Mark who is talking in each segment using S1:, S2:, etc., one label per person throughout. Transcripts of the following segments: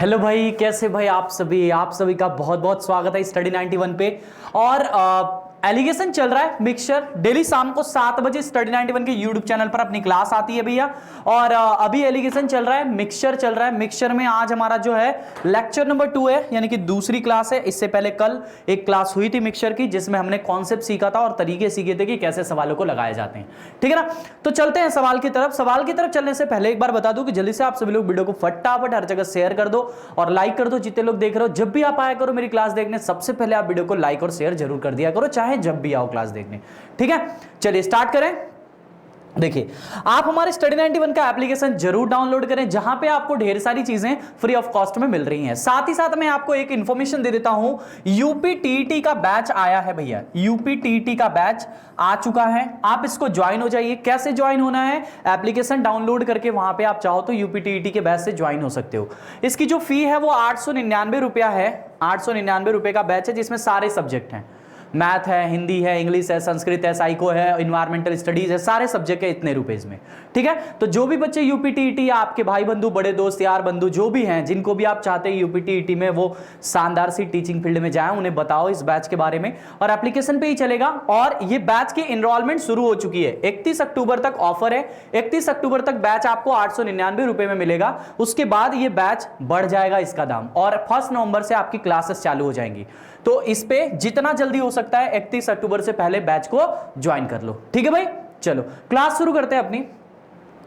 S1: Hello भाई, कैसे भाई आप सभी का बहुत बहुत स्वागत है स्टडी 91 पे। और एलिगेशन चल रहा है मिक्सचर। डेली शाम को 7 बजे स्टडी 91 के यूट्यूब चैनल पर अपनी क्लास आती है भैया। और अभी एलिगेशन चल रहा है, मिक्सचर चल रहा है। मिक्सचर में आज हमारा जो है लेक्चर नंबर 2 है, यानी कि दूसरी क्लास है। इससे पहले कल एक क्लास हुई थी मिक्सचर की, जिसमें हमने कॉन्सेप्ट सीखा था और तरीके सीखे थे कि कैसे सवालों को लगाए जाते हैं। ठीक है ना। तो चलते हैं सवाल की तरफ। सवाल की तरफ चलने से पहले एक बार बता दूं कि जल्दी से आप सभी लोग वीडियो को फटाफट हर जगह शेयर कर दो और लाइक कर दो। जितने लोग देख रहे हो, जब भी आप आया करो मेरी क्लास देखने, सबसे पहले आप वीडियो को लाइक और शेयर जरूर कर दिया करो, चाहे जब भी आओ क्लास देखने। ठीक है, चलिए स्टार्ट करें। देखिए, आप हमारे स्टडी 91 का एप्लीकेशन जरूर डाउनलोड करें, जहां पे आपको ढेर सारी चीजें फ्री ऑफ कॉस्ट में मिल रही हैं। साथ ही साथ मैं आपको एक इंफॉर्मेशन दे देता हूं, यूपी टीईटी का बैच आया है भैया। यूपी टीईटी का बैच आ चुका है, आप इसको ज्वाइन हो जाइए। कैसे ज्वाइन होना है? एप्लीकेशन डाउनलोड करके वहां पे आप चाहो तो यूपी टीईटी के बैच से ज्वाइन हो सकते हो। इसकी जो फी है वो 899 रुपया है। 899 रुपए का बैच है, जिसमें सारे सब्जेक्ट हैं। मैथ है, हिंदी है, इंग्लिश है, संस्कृत है, साइको है, इन्वायरमेंटल स्टडीज है, सारे सब्जेक्ट है इतने रुपीज में। ठीक है, तो जो भी बच्चे यूपी टीईटी या आपके भाई बंधु, बड़े दोस्त, यार बंधु जो भी हैं, जिनको भी आप चाहते हैं यूपी टीईटी में वो शानदार सी टीचिंग फील्ड में जाएं, उन्हें बताओ इस बैच के बारे में। और एप्लीकेशन पे ही चलेगा। और ये बैच की एनरोलमेंट शुरू हो चुकी है। 31 अक्टूबर तक ऑफर है। 31 अक्टूबर तक बैच आपको 899 रुपए में मिलेगा। उसके बाद ये बैच बढ़ जाएगा इसका दाम, और 1 नवंबर से आपकी क्लासेस चालू हो जाएंगी। तो इस पे जितना जल्दी हो सकता है 31 अक्टूबर से पहले बैच को ज्वाइन कर लो। ठीक है भाई, चलो क्लास शुरू करते हैं अपनी।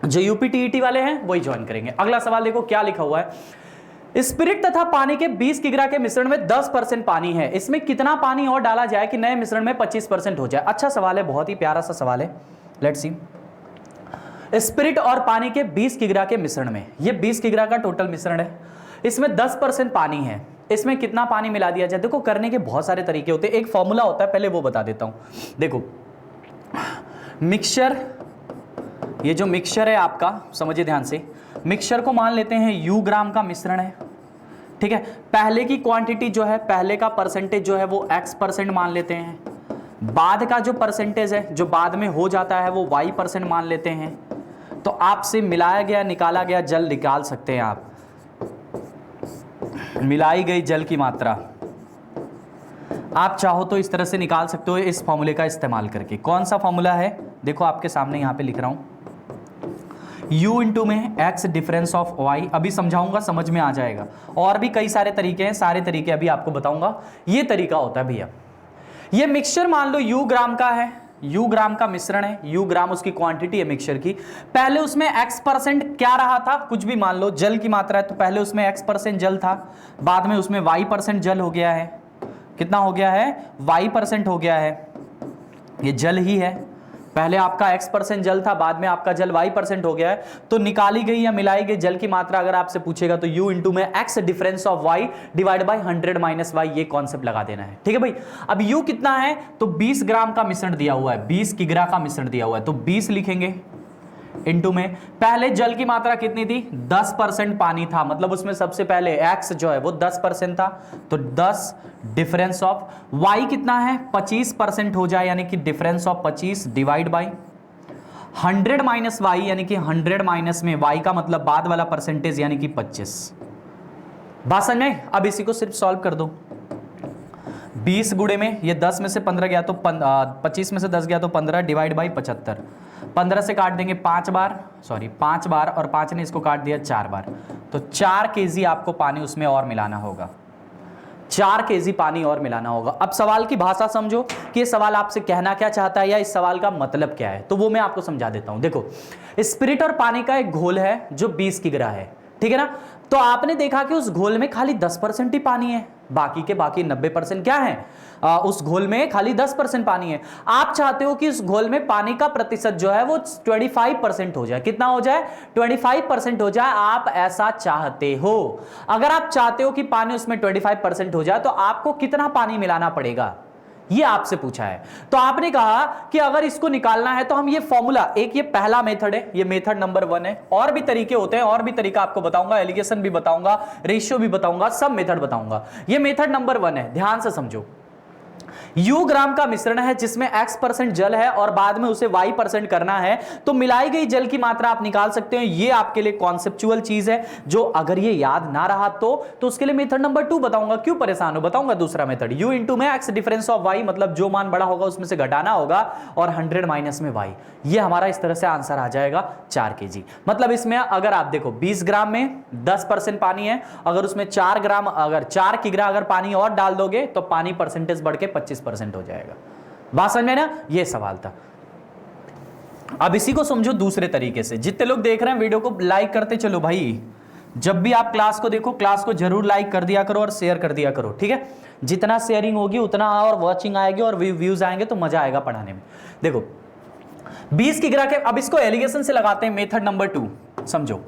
S1: जो यूपी टीईटी वाले हैं वही ज्वाइन करेंगे। अगला सवाल देखो क्या लिखा हुआ है। स्पिरिट तथा पानी के 20 किग्रा के मिश्रण में 10% पानी है, इसमें कितना पानी और डाला जाए कि नए मिश्रण में 25% हो जाए? अच्छा सवाल है, बहुत ही प्यारा सा सवाल है। Let's see. स्पिरिट और पानी के 20 किग्रा के मिश्रण में, ये 20 किग्रा का टोटल मिश्रण है, इसमें 10% पानी है, इसमें कितना पानी मिला दिया जाए? देखो, करने के बहुत सारे तरीके होते हैं, एक फॉर्मूला होता है, पहले वो बता देता हूं। देखो, मिक्सचर, ये जो मिक्सचर है आपका, समझिए ध्यान से। मिक्सचर को मान लेते हैं U ग्राम का मिश्रण है। ठीक है, पहले की क्वांटिटी जो है, पहले का परसेंटेज जो है वो X% मान लेते हैं। बाद का जो परसेंटेज है, जो बाद में हो जाता है, वो Y% मान लेते हैं। तो आपसे मिलाया गया, निकाला गया जल निकाल सकते हैं आप। मिलाई गई जल की मात्रा आप चाहो तो इस तरह से निकाल सकते हो, इस फॉर्मूले का इस्तेमाल करके। कौन सा फॉर्मूला है? देखो आपके सामने यहां पे लिख रहा हूं, U इंटू में X डिफरेंस ऑफ Y। अभी समझाऊंगा, समझ में आ जाएगा। और भी कई सारे तरीके हैं, सारे तरीके अभी आपको बताऊंगा। ये तरीका होता है भैया, ये मिक्सचर मान लो U ग्राम का है, U ग्राम का मिश्रण है, U ग्राम उसकी क्वांटिटी है मिक्सचर की। पहले उसमें X% क्या रहा था? कुछ भी मान लो, जल की मात्रा है, तो पहले उसमें X% जल था, बाद में उसमें Y% जल हो गया है। कितना हो गया है? Y% हो गया है। ये जल ही है, पहले आपका X% जल था, बाद में आपका जल Y% हो गया है। तो निकाली गई या मिलाई गई जल की मात्रा अगर आपसे पूछेगा तो U इंटू में X difference of Y divide by 100 minus Y, ये कॉन्सेप्ट लगा देना है। ठीक है भाई। अब U कितना है? तो 20 ग्राम का मिश्रण दिया हुआ है, 20 किग्रा का मिश्रण दिया हुआ है, तो 20 लिखेंगे इंटू में, पहले जल की मात्रा कितनी थी? 10% पानी था, मतलब उसमें सबसे पहले X जो है वो 10% था, तो 10 डिफरेंस ऑफ Y कितना है? 25% हो जाए, यानी कि difference of 25 divide by 100 minus Y, यानी कि 100 माइनस में Y का मतलब बाद वाला परसेंटेज, यानी कि 25। बात समझ में? अब इसी को सिर्फ सॉल्व कर दो। 20 गुणे में ये 10 में से 15 गया तो 25 में से 10 गया तो 15 डिवाइड बाई 75। 15 से काट देंगे 5 बार, सॉरी 5 बार, और 5 ने इसको काट दिया 4 बार, तो 4 kg आपको पानी उसमें और मिलाना होगा। 4 kg पानी और मिलाना होगा। अब सवाल की भाषा समझो कि ये सवाल आपसे कहना क्या चाहता है या इस सवाल का मतलब क्या है, तो वो मैं आपको समझा देता हूं। देखो, स्पिरिट और पानी का एक घोल है जो 20 किग्रा है, ठीक है ना। तो आपने देखा कि उस घोल में खाली 10% ही पानी है, बाकी के बाकी 90% क्या है? उस घोल में खाली 10% पानी है। आप चाहते हो कि उस घोल में पानी का प्रतिशत जो है वो 25% हो जाए। कितना हो जाए? 25% हो जाए। आप ऐसा चाहते हो। अगर आप चाहते हो कि पानी उसमें 25% हो जाए तो आपको कितना पानी मिलाना पड़ेगा, ये आपसे पूछा है। तो आपने कहा कि अगर इसको निकालना है तो हम ये फॉर्मूला, एक ये पहला मेथड है, ये मेथड नंबर 1 है। और भी तरीके होते हैं, और भी तरीका आपको बताऊंगा, एलिगेशन भी बताऊंगा, रेशियो भी बताऊंगा, सब मेथड बताऊंगा। ये मेथड नंबर 1 है, ध्यान से समझो। U ग्राम का मिश्रण है जिसमें X% जल है और बाद में उसे Y% करना है, तो मिलाई गई जल की मात्रा आप निकाल सकते हो। ये आपके लिए कॉन्सेप्चुअल चीज है, जो अगर ये याद ना रहा तो उसके लिए मेथड नंबर 2 बताऊंगा। क्यों परेशान हो, बताऊंगा दूसरा मेथड। U इंटू में X डिफरेंस ऑफ Y, मतलब जो मान बड़ा होगा उसमें से घटाना होगा, और 100 माइनस में Y। ये हमारा इस तरह से आंसर आ जाएगा 4 kg। मतलब इसमें अगर आप देखो 20 ग्राम में 10% पानी है, अगर उसमें 4 ग्राम अगर 4 किग्रा अगर पानी और डाल दोगे तो पानी परसेंटेज बढ़ के 25% हो जाएगा। बात समझ में ना, ये सवाल था। अब इसी को समझो दूसरे तरीके से। जितने लोग देख रहे हैं वीडियो को लाइक करते चलो भाई, जब भी आप क्लास को देखो क्लास को जरूर लाइक कर दिया करो और शेयर कर दिया करो, ठीक है। जितना शेयरिंग होगी उतना और वॉचिंग आएगी और व्यूज आएंगे तो मजा आएगा पढ़ाने में। देखो 20 किग्रा के, अब इसको एलिगेशन से लगाते हैं, मेथड नंबर 2 समझो।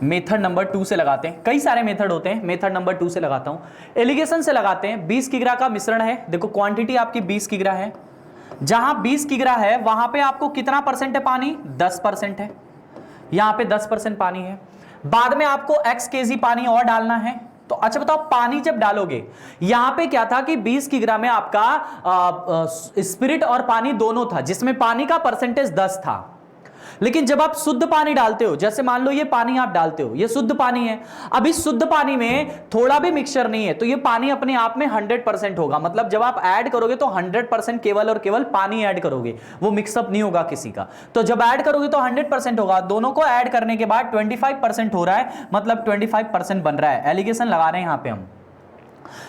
S1: मेथड नंबर 2 से लगाते हैं, कई सारे मेथड होते हैं, मेथड नंबर 2 से लगाता हूं, एलिगेशन से लगाते हैं। 20 किग्रा का मिश्रण है, देखो क्वांटिटी आपकी 20 किग्रा है, जहां 20 किग्रा है वहां पे आपको कितना परसेंट है पानी, 10% है, यहां पे 10% पानी है। बाद में आपको x kg पानी और डालना है। तो अच्छा बताओ, पानी जब डालोगे, यहां पे क्या था कि 20 किग्रा में आपका स्पिरिट और पानी दोनों था, जिसमें पानी का परसेंटेज 10 था। लेकिन जब आप शुद्ध पानी डालते हो, जैसे मान लो ये पानी आप डालते हो, ये शुद्ध पानी है, अब इस शुद्ध पानी में थोड़ा भी मिक्सचर नहीं है, तो ये पानी अपने आप में 100% होगा। मतलब जब आप ऐड करोगे तो 100% केवल और केवल पानी ऐड करोगे, वो मिक्सअप नहीं होगा किसी का। तो जब ऐड करोगे तो 100% होगा। दोनों को ऐड करने के बाद 25% हो रहा है, मतलब 25% बन रहा है। एलिगेशन लगा रहे हैं यहां पे हम।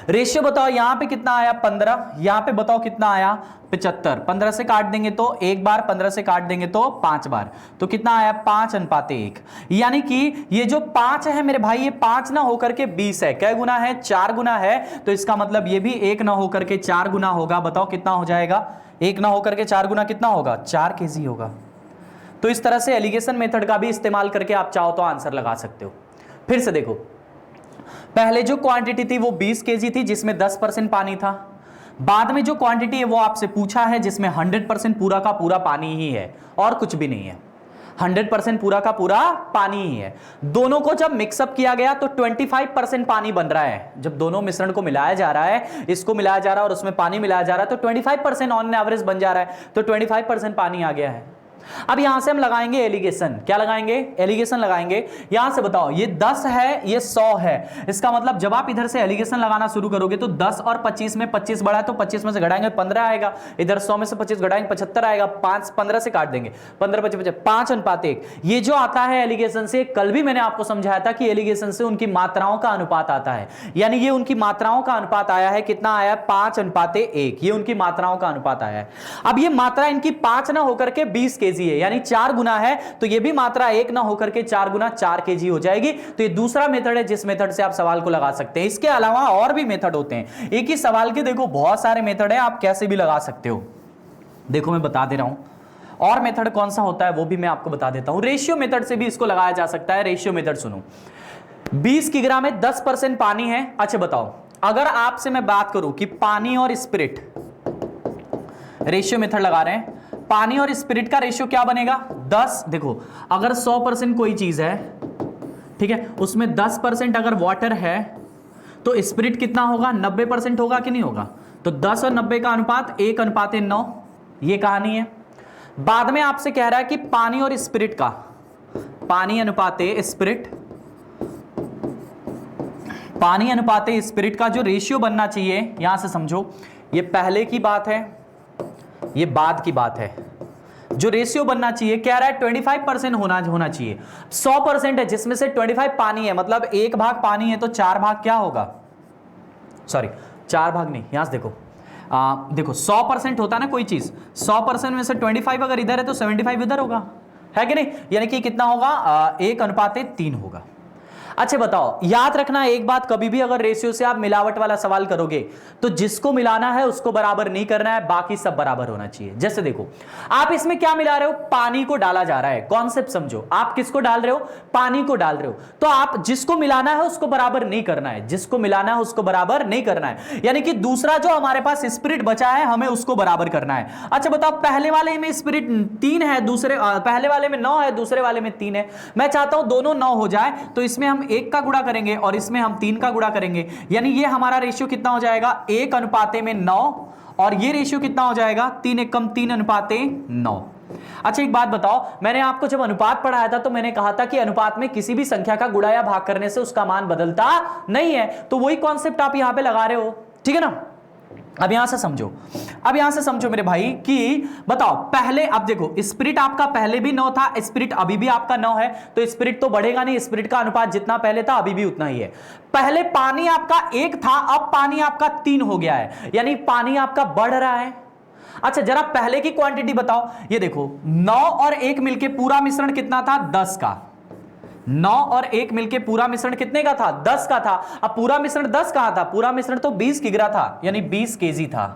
S1: रेशियो बताओ, यहां पे कितना आया 15, यहां पे बताओ कितना आया 75। 15 से काट देंगे तो एक बार, 15 से काट देंगे तो 5 बार, तो कितना आया 5:1। यानी कि ये जो 5 है मेरे भाई, ये 5 ना होकर के 20 है। क्या गुना है, 4 गुना है। तो इसका मतलब ये भी 1 ना होकर के 4 गुना होगा। बताओ कितना हो जाएगा, 1 ना होकर के 4 गुना कितना होगा, 4 kg होगा। तो इस तरह से एलिगेशन मेथड का भी इस्तेमाल करके आप चाहो तो आंसर लगा सकते हो। फिर से देखो, पहले जो क्वांटिटी थी वो 20 kg थी, जिसमें 10% पानी था। बाद में जो क्वांटिटी है वो आपसे पूछा है, जिसमें 100% पूरा का पूरा पानी ही है और कुछ भी नहीं है। 100% पूरा का पूरा पानी ही है। दोनों को जब मिक्सअप किया गया तो 25% पानी बन रहा है। जब दोनों मिश्रण को मिलाया जा रहा है, इसको मिलाया जा रहा है और उसमें पानी मिलाया जा रहा है, तो 25% ऑन एवरेज बन जा रहा है। तो 25% पानी आ गया है। अब यहां से हम लगाएंगे एलिगेशन। क्या लगाएंगे, एलिगेशन लगाएंगे। यहां से बताओ, ये 10 है, ये 100 है। इसका मतलब जब आप इधर से एलिगेशन लगाना शुरू करोगे तो 10 और 25 में 25 बढ़ा है, तो 25 में से घटाएंगे 15 आएगा। इधर 100 में से 25 घटाएंगे 75 आएगा। 5 15 से काट देंगे, 15 25 5:1। ये जो आता है एलिगेशन से, कल भी मैंने आपको समझाया था कि एलिगेशन से उनकी मात्राओं का अनुपात आता है। यानी ये उनकी मात्राओं का अनुपात आया है, कितना आया, 5:1। ये उनकी मात्राओं का अनुपात आया है। अब ये मात्रा इनकी 5 ना होकर के 20 kg है, यानी 4 गुना है, तो ये भी मात्रा 1 ना होकर के 4 गुना 4 kg हो जाएगी। तो ये दूसरा मेथड है जिस मेथड से आप सवाल को लगा सकते हैं। इसके अलावा और भी मेथड होते हैं। एक ही सवाल के देखो बहुत सारे मेथड है, आप कैसे भी लगा सकते हो। देखो मैं बता दे रहा हूं, और मेथड कौन सा होता है वो भी मैं आपको बता देता हूं। रेशियो मेथड से भी इसको लगाया जा सकता है। रेशियो मेथड सुनो, 20 किग्रा में 10% पानी है। अच्छा बताओ, अगर आपसे मैं बात करूं कि पानी और स्पिरिट, रेशियो मेथड लगा रहे हैं, पानी और स्पिरिट का रेशियो क्या बनेगा, 10। देखो अगर 100% कोई चीज है, ठीक है, उसमें 10% अगर वाटर है तो स्पिरिट कितना होगा, 90% होगा कि नहीं होगा। तो 10 और 90 का अनुपात 1:9। ये कहानी है। बाद में आपसे कह रहा है कि पानी और स्पिरिट का, पानी अनुपात स्पिरिट, पानी अनुपात स्पिरिट का जो रेशियो बनना चाहिए, यहां से समझो, ये पहले की बात है, ये बाद की बात है। जो रेशियो बनना चाहिए, कह रहा है 25% होना चाहिए। 100% है जिसमें से 25 पानी है, मतलब 1 भाग पानी है तो 4 भाग क्या होगा, सॉरी 4 भाग नहीं, यहां से देखो, देखो 100% होता ना कोई चीज, 100% में से 25 अगर इधर है तो 75 इधर होगा, है कि नहीं। यानी कि कितना होगा, 1:3 होगा। अच्छा बताओ, याद रखना एक बात, कभी भी अगर रेशियो से आप मिलावट वाला सवाल करोगे तो जिसको मिलाना है उसको बराबर नहीं करना है, बाकी सब बराबर होना चाहिए। जैसे देखो आप इसमें क्या मिला रहे हो, पानी को डाला जा रहा है। कॉन्सेप्ट समझो, आप किसको डाल रहे हो, पानी को डाल रहे हो। तो आप जिसको मिलाना है उसको बराबर नहीं करना है, जिसको मिलाना है उसको बराबर नहीं करना है। यानी कि दूसरा जो हमारे पास स्पिरिट बचा है हमें उसको बराबर करना है। अच्छा बताओ, पहले वाले में स्पिरिट 3 है, दूसरे पहले वाले में 9 है, दूसरे वाले में 3 है। मैं चाहता हूं दोनों 9 हो जाए, तो इसमें हम 1 का गुणा करेंगे और इसमें हम 3 का गुणा करेंगे, यानी ये हमारा रेशियो कितना हो जाएगा 1:9, और ये रेशियो कितना हो जाएगा 3 एकम 3:9। अच्छा एक बात बताओ, मैंने आपको जब अनुपात पढ़ाया था तो मैंने कहा था कि अनुपात में किसी भी संख्या का गुणा या भाग करने से उसका मान बदलता नहीं है, तो वही कॉन्सेप्ट आप यहां पे लगा रहे हो, ठीक है ना। अब यहां से समझो, अब यहां से समझो मेरे भाई कि बताओ पहले, अब देखो स्पिरिट आपका पहले भी 9 था, स्पिरिट अभी भी आपका 9 है, तो स्पिरिट तो बढ़ेगा नहीं, स्पिरिट का अनुपात जितना पहले था अभी भी उतना ही है। पहले पानी आपका 1 था, अब पानी आपका 3 हो गया है, यानी पानी आपका बढ़ रहा है। अच्छा जरा पहले की क्वांटिटी बताओ, ये देखो 9 और 1 मिलके पूरा मिश्रण कितना था 10 का, 9 और 1 मिलके पूरा मिश्रण कितने का था 10 का था। अब पूरा मिश्रण 10 कहां था, पूरा मिश्रण तो 20 किग्रा था, यानी 20 केजी था।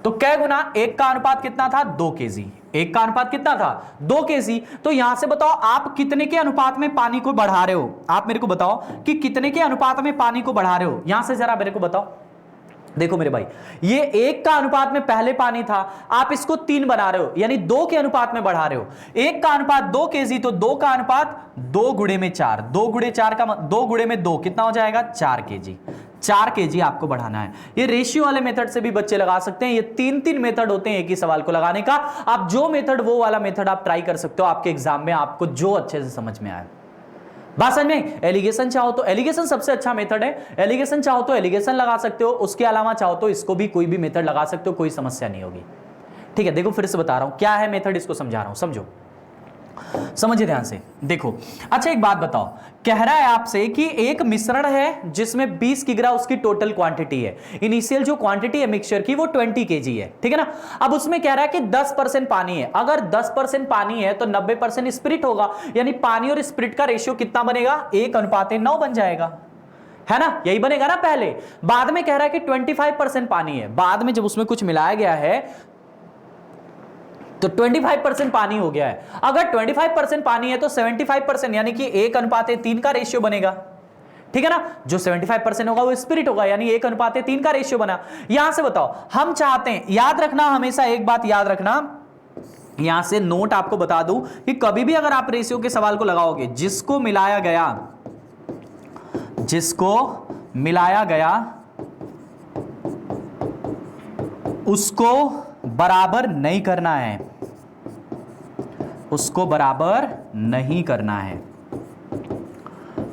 S1: तो कै गुना 1 का अनुपात कितना था 2 केजी, 1 का अनुपात कितना था 2 केजी। तो यहां से बताओ आप कितने के अनुपात में पानी को बढ़ा रहे हो, आप मेरे को बताओ कि कितने के अनुपात में पानी को बढ़ा रहे हो, यहां से जरा मेरे को बताओ। देखो मेरे भाई ये 1 का अनुपात में पहले पानी था, आप इसको 3 बना रहे हो, यानी 2 के अनुपात में बढ़ा रहे हो। 1 का अनुपात 2 केजी, तो 2 का अनुपात 2 गुणे में 4, 2 गुणे 4 का 2 गुणे में 2 कितना हो जाएगा 4 केजी, 4 केजी आपको बढ़ाना है। ये रेशियो वाले मेथड से भी बच्चे लगा सकते हैं, ये 3 मेथड होते हैं एक ही सवाल को लगाने का। आप जो मेथड वो वाला मेथड आप ट्राई कर सकते हो आपके एग्जाम में, आपको जो अच्छे से समझ में आए। बात समझ में, एलिगेशन चाहो तो एलिगेशन सबसे अच्छा मेथड है, एलिगेशन चाहो तो एलिगेशन लगा सकते हो, उसके अलावा चाहो तो इसको भी कोई भी मेथड लगा सकते हो, कोई समस्या नहीं होगी, ठीक है। देखो फिर से बता रहा हूं क्या है मेथड, इसको समझा रहा हूं, समझो, समझिए ध्यान से। देखो अच्छा एक बात बताओ, कह रहा है आपसे कि एक मिश्रण है जिसमें 20 किग्रा उसकी टोटल क्वांटिटी है, इनिशियल जो क्वांटिटी है मिक्सचर की वो 20 केजी है, ठीक है ना। अब उसमें कह रहा है कि 10% पानी है, अगर 10% पानी है तो 90% स्पिरिट होगा, यानी पानी और स्पिरिट का रेशियो कितना बनेगा 1:9 बन जाएगा, है ना, यही बनेगा ना पहले। बाद में कह रहा है कि 25% पानी है, बाद में जब उसमें कुछ मिलाया गया है तो 25% पानी हो गया है। अगर 25% पानी है तो 75% यानी कि 1:3 का रेशियो बनेगा, ठीक है ना। जो 75% होगा वो स्पिरिट होगा, यानी 1:3 का रेशियो बना। यहां से बताओ हम चाहते हैं, याद रखना हमेशा एक बात याद रखना, यहां से नोट आपको बता दूं कि कभी भी अगर आप रेशियो के सवाल को लगाओगे, जिसको मिलाया गया उसको बराबर नहीं करना है, उसको बराबर नहीं करना है।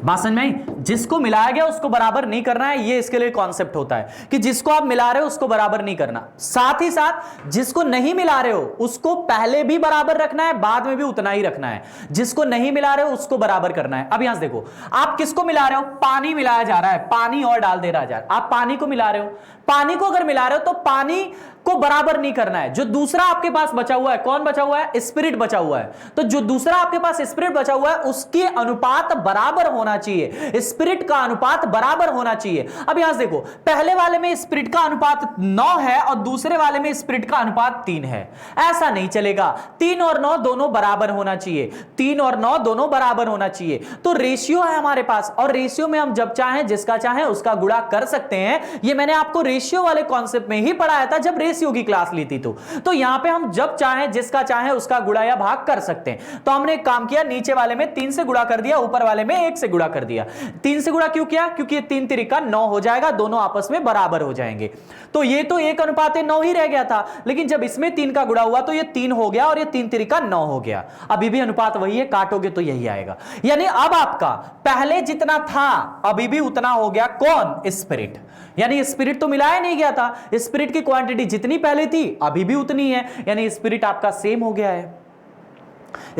S1: बात समझ में, जिसको मिलाया गया उसको बराबर नहीं करना है, ये इसके लिए कॉन्सेप्ट होता है कि जिसको आप मिला रहे हो उसको बराबर नहीं करना, साथ ही साथ जिसको नहीं मिला रहे हो उसको पहले भी बराबर रखना है, बाद में भी उतना ही रखना है। जिसको नहीं मिला रहे हो उसको बराबर करना है। अब यहां से देखो आप किसको मिला रहे हो, पानी मिलाया जा रहा है, पानी और डाल दे रहा है, आप पानी को मिला रहे हो, पानी को अगर मिला रहे हो तो पानी को बराबर नहीं करना है। जो दूसरा आपके पास बचा हुआ है, कौन बचा हुआ है, स्पिरिट बचा हुआ है, तो जो दूसरा आपके पास स्पिरिट बचा हुआ है उसके अनुपात बराबर होना चाहिए, स्पिरिट का अनुपात बराबर होना चाहिए। अब यहां से देखो पहले वाले में स्पिरिट का अनुपात 9 है और दूसरे वाले में स्पिरिट का अनुपात 3 है, ऐसा नहीं चलेगा। 3 और 9 दोनों बराबर होना चाहिए, 3 और 9 दोनों बराबर होना चाहिए। तो रेशियो है हमारे पास, और रेशियो में हम जब चाहें जिसका चाहें उसका गुणा कर सकते हैं। ये मैंने आपको रेशियो वाले कॉन्सेप्ट में ही पढ़ाया था जब रेशियो की क्लास ली थी। तो यहां पे हम जब चाहें जिसका चाहें उसका गुणा या भाग कर सकते हैं। तो हमने एक काम किया, नीचे वाले में 3 से गुणा कर दिया, ऊपर वाले में 1 से गुणा कर दिया। 3 से गुणा क्यों किया, क्योंकि ये 3 तिरिका 9 हो जाएगा, दोनों आपस में बराबर हो जाएंगे। तो ये तो 1:9 ही रह गया था, लेकिन जब इसमें 3 का गुणा हुआ तो ये 3 हो गया और ये 3 तिरिका 9 हो गया। अभी भी अनुपात वही है, काटोगे तो यही आएगा। यानी अब आपका पहले जितना था अभी भी उतना हो गया, कौन, स्पिरिट। यानी स्पिरिट तो मिलाया नहीं गया था, स्पिरिट की क्वांटिटी जितनी पहले थी अभी भी उतनी है, यानी स्पिरिट आपका सेम हो गया है।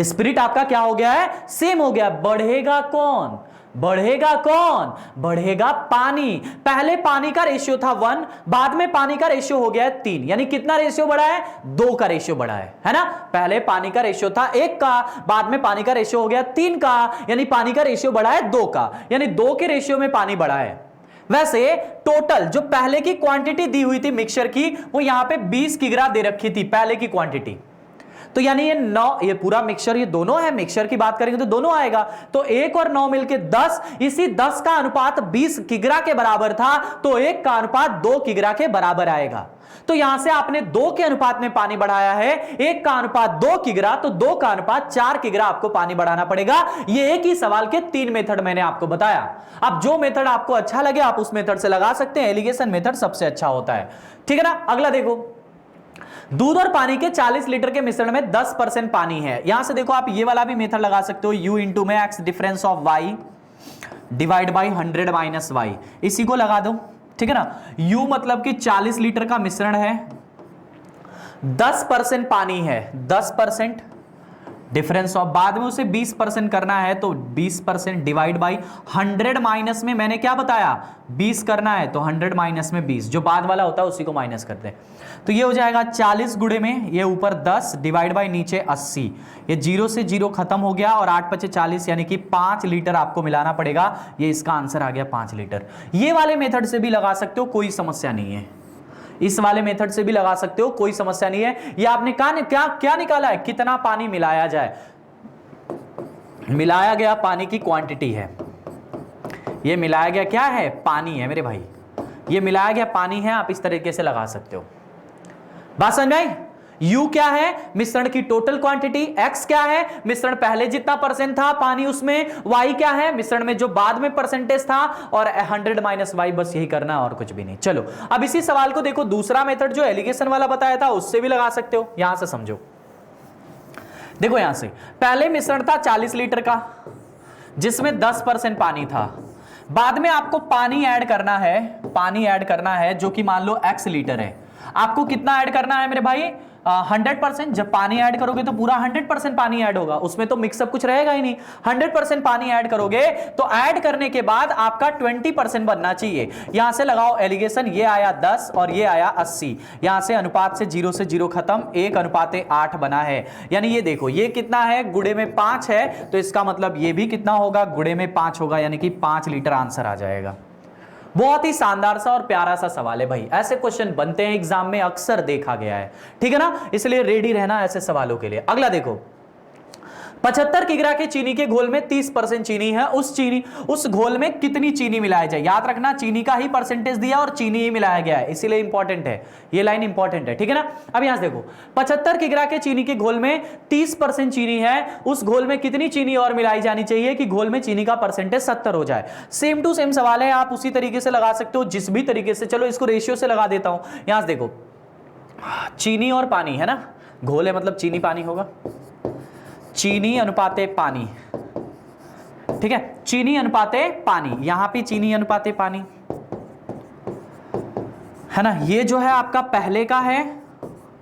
S1: स्पिरिट आपका क्या हो गया है, सेम हो गया। बढ़ेगा कौन, बढ़ेगा कौन, बढ़ेगा पानी। पहले पानी का रेशियो था 1, बाद में पानी का रेशियो हो गया है 3, यानी कितना रेशियो बढ़ा है, 2 का रेशियो बढ़ा है ना। पहले पानी का रेशियो था 1 का, बाद में पानी का रेशियो हो गया 3 का, यानी पानी का रेशियो बढ़ा है 2 का, यानी 2 के रेशियो में पानी बढ़ा है। वैसे टोटल जो पहले की क्वांटिटी दी हुई थी मिक्सचर की, वो यहां पे 20 किग्रा दे रखी थी पहले की क्वांटिटी। तो यानी ये 9, ये पूरा मिक्सचर, ये दोनों है, मिक्सचर की बात करेंगे तो दोनों आएगा, तो 1 और 9 मिलके 10, इसी 10 का अनुपात 20 किग्रा के बराबर था, तो 1 का अनुपात 2 किग्रा के बराबर आएगा। तो यहां से आपने 2 के अनुपात में पानी बढ़ाया है, 1 का अनुपात 2 किग्रा, तो 2 का अनुपात 4 किग्रा आपको पानी बढ़ाना पड़ेगा। ये एक ही सवाल के 3 मेथड मैंने आपको बताया। अब जो मेथड आपको अच्छा लगे आप उस मेथड से लगा सकते हैं, एलिगेशन मेथड सबसे अच्छा होता है, ठीक है ना। अगला देखो, दूध और पानी के 40 लीटर के मिश्रण में 10% पानी है। यहां से देखो आप ये वाला भी मेथड लगा सकते हो, u इंटू में x difference of y divide by 100 minus y, इसी को लगा दो, ठीक है ना। u मतलब कि 40 लीटर का मिश्रण है, 10% पानी है, 10% डिफरेंस ऑफ, बाद में उसे 20% करना है तो 20% डिवाइड बाई 100 माइनस में मैंने क्या बताया 20 करना है, तो 100 माइनस में 20, जो बाद वाला होता है उसी को माइनस करते हैं, तो ये हो जाएगा 40 गुणे में ये ऊपर 10 डिवाइड बाई नीचे 80, ये 0 से 0 खत्म हो गया और 8 पचे 40 यानी कि 5 लीटर आपको मिलाना पड़ेगा। ये इसका आंसर आ गया 5 लीटर। ये वाले मेथड से भी लगा सकते हो, कोई समस्या नहीं है, इस वाले मेथड से भी लगा सकते हो, कोई समस्या नहीं है। ये आपने क्या निकाला है, कितना पानी मिलाया जाए, मिलाया गया पानी की क्वांटिटी है, ये मिलाया गया क्या है, पानी है मेरे भाई, ये मिलाया गया पानी है, आप इस तरीके से लगा सकते हो। बात समझ में आई। U क्या है, मिश्रण की टोटल क्वांटिटी, X क्या है, मिश्रण पहले जितना परसेंट था पानी उसमें, Y क्या है, मिश्रण में जो बाद में परसेंटेज था, और 100 माइनस Y, बस यही करना है और कुछ भी नहीं। चलो अब इसी सवाल को देखो, दूसरा मेथड जो एलिगेशन वाला बताया था उससे भी लगा सकते हो। यहां से समझो, देखो यहां से पहले मिश्रण था 40 लीटर का जिसमें 10% पानी था, बाद में आपको पानी ऐड करना है, पानी ऐड करना है जो कि मान लो x लीटर है, आपको कितना ऐड करना है मेरे भाई 100%। जब पानी ऐड करोगे तो पूरा 100% पानी ऐड होगा, उसमें तो मिक्सअप कुछ रहेगा ही नहीं, 100% पानी ऐड करोगे तो ऐड करने के बाद आपका 20% बनना चाहिए। यहां से लगाओ एलिगेशन, ये आया 10 और ये आया 80, यहां से अनुपात से 0 से 0 खत्म, 1:8 बना है, यानी ये देखो ये कितना है, गुणे में 5 है, तो इसका मतलब ये भी कितना होगा, गुणे में 5 होगा, यानी कि 5 लीटर आंसर आ जाएगा। बहुत ही शानदार सा और प्यारा सा सवाल है भाई, ऐसे क्वेश्चन बनते हैं एग्जाम में, अक्सर देखा गया है, ठीक है ना, इसलिए रेडी रहना ऐसे सवालों के लिए। अगला देखो, 75 किग्रा के चीनी के घोल में 30% चीनी है, उस घोल में कितनी चीनी मिलाया जाए। याद रखना चीनी का ही परसेंटेज दिया और चीनी ही मिलाया गया है, इसीलिए इंपॉर्टेंट है, ये लाइन इंपॉर्टेंट है, ठीक है ना। अब यहां से देखो 75 किग्रा के चीनी के घोल में 30% चीनी है, उस घोल में कितनी चीनी और मिलाई जानी चाहिए कि घोल में चीनी का परसेंटेज 70 हो जाए। सेम टू सेम सवाल है, आप उसी तरीके से लगा सकते हो जिस भी तरीके से। चलो इसको रेशियो से लगा देता हूं। यहां से देखो चीनी और पानी है ना, घोल है मतलब चीनी पानी होगा, चीनी अनुपाते पानी, ठीक है, चीनी अनुपाते पानी, यहां पे चीनी अनुपाते पानी है ना। ये जो है आपका पहले का है,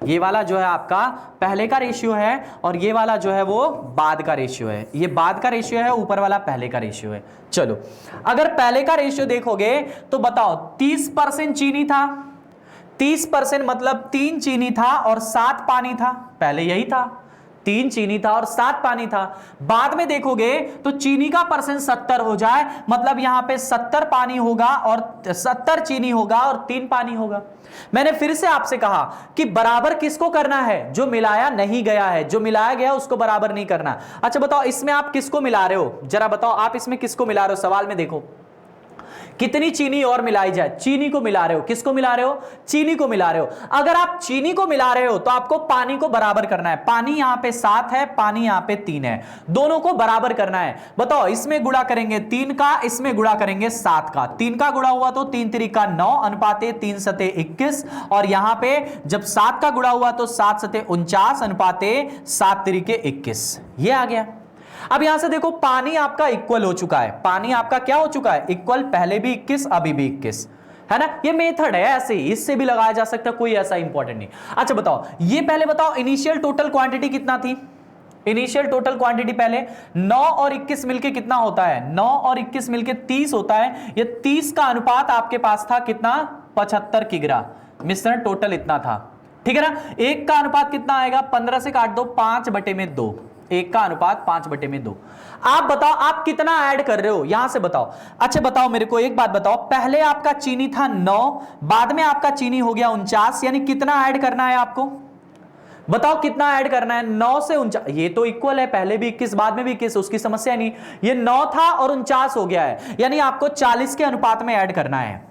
S1: ये वाला जो है आपका पहले का रेशियो है, और ये वाला जो है वो बाद का रेशियो है, ये बाद का रेशियो है, ऊपर वाला पहले का रेशियो है। चलो अगर पहले का रेशियो देखोगे तो बताओ 30% चीनी था, 30% मतलब 3 चीनी था और 7 पानी था, पहले यही था, 3 चीनी था और 7 पानी था। बाद में देखोगे तो चीनी का परसेंट 70 हो जाए, मतलब यहां पे 70 पानी होगा और 70 चीनी होगा और 3 पानी होगा। मैंने फिर से आपसे कहा कि बराबर किसको करना है, जो मिलाया नहीं गया है, जो मिलाया गया उसको बराबर नहीं करना। अच्छा बताओ इसमें आप किसको मिला रहे हो, जरा बताओ आप इसमें किसको मिला रहे हो, सवाल में देखो कितनी चीनी और मिलाई जाए, चीनी को मिला रहे हो, किसको मिला रहे हो, चीनी को मिला रहे हो। अगर आप चीनी को मिला रहे हो तो आपको पानी को बराबर करना है, पानी यहां पे 7 है, पानी यहां पे 3 है, दोनों को बराबर करना है। बताओ इसमें गुणा करेंगे 3 का, इसमें गुणा करेंगे 7 का, 3 का गुणा हुआ तो 3 तिरिका 9 अनुपाते 3 सते 21, और यहां पे जब 7 का गुणा हुआ तो 7 सते 49 अनुपाते 7 तिरिके 21, ये आ गया। अब यहां से देखो पानी आपका इक्वल हो चुका है, पानी आपका क्या हो चुका है, इक्वल, पहले भी 21 अभी भी 21 है ना। ये मेथड है, ऐसे ही इससे भी लगाया जा सकता है, कोई ऐसा इंपॉर्टेंट नहीं। अच्छा बताओ ये पहले बताओ इनिशियल टोटल क्वांटिटी कितना थी, इनिशियल टोटल क्वांटिटी पहले 9 और 21 मिलके कितना होता है, 9 और 21 मिलके 30 होता है, ये 30 का अनुपात आपके पास था कितना 75 किग्रा, मिश्रण टोटल इतना था, ठीक है ना। 1 का अनुपात कितना आएगा, 15 से काट दो 5/2, 1 का अनुपात 5/2। आप बताओ आप कितना ऐड कर रहे हो, यहां से बताओ। अच्छा बताओ मेरे को एक बात बताओ, पहले आपका चीनी था 9, बाद में आपका चीनी हो गया 49, यानी कितना ऐड करना है आपको, बताओ कितना ऐड करना है, 9 से 49, ये तो इक्वल है, पहले भी 21 बाद में भी 21, उसकी समस्या नहीं। ये 9 था और 49 हो गया है, यानी आपको 40 के अनुपात में ऐड करना है।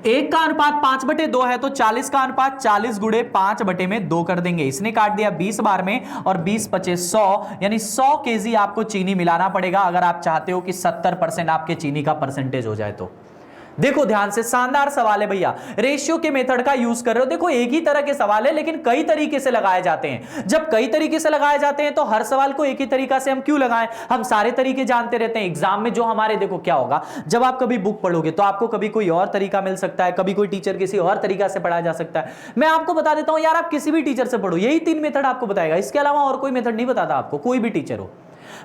S1: 1 का अनुपात 5/2 है, तो 40 का अनुपात 40 गुणे 5/2 कर देंगे। इसने काट दिया 20 बार में, और 20 × 5 = 100, यानी 100 kg आपको चीनी मिलाना पड़ेगा अगर आप चाहते हो कि 70% आपके चीनी का परसेंटेज हो जाए तो। देखो ध्यान से, शानदार सवाल है भैया, रेशियो के मेथड का यूज कर रहे हो। देखो एक ही तरह के सवाल है लेकिन कई तरीके से लगाए जाते हैं। जब कई तरीके से लगाए जाते हैं तो हर सवाल को एक ही तरीका से हम क्यों लगाएं, हम सारे तरीके जानते रहते हैं। एग्जाम में जो हमारे, देखो क्या होगा, जब आप कभी बुक पढ़ोगे तो आपको कभी कोई और तरीका मिल सकता है, कभी कोई टीचर किसी और तरीका से पढ़ाया जा सकता है। मैं आपको बता देता हूं यार, आप किसी भी टीचर से पढ़ो यही 3 मेथड आपको बताएगा, इसके अलावा और कोई मेथड नहीं बताता आपको, कोई भी टीचर हो।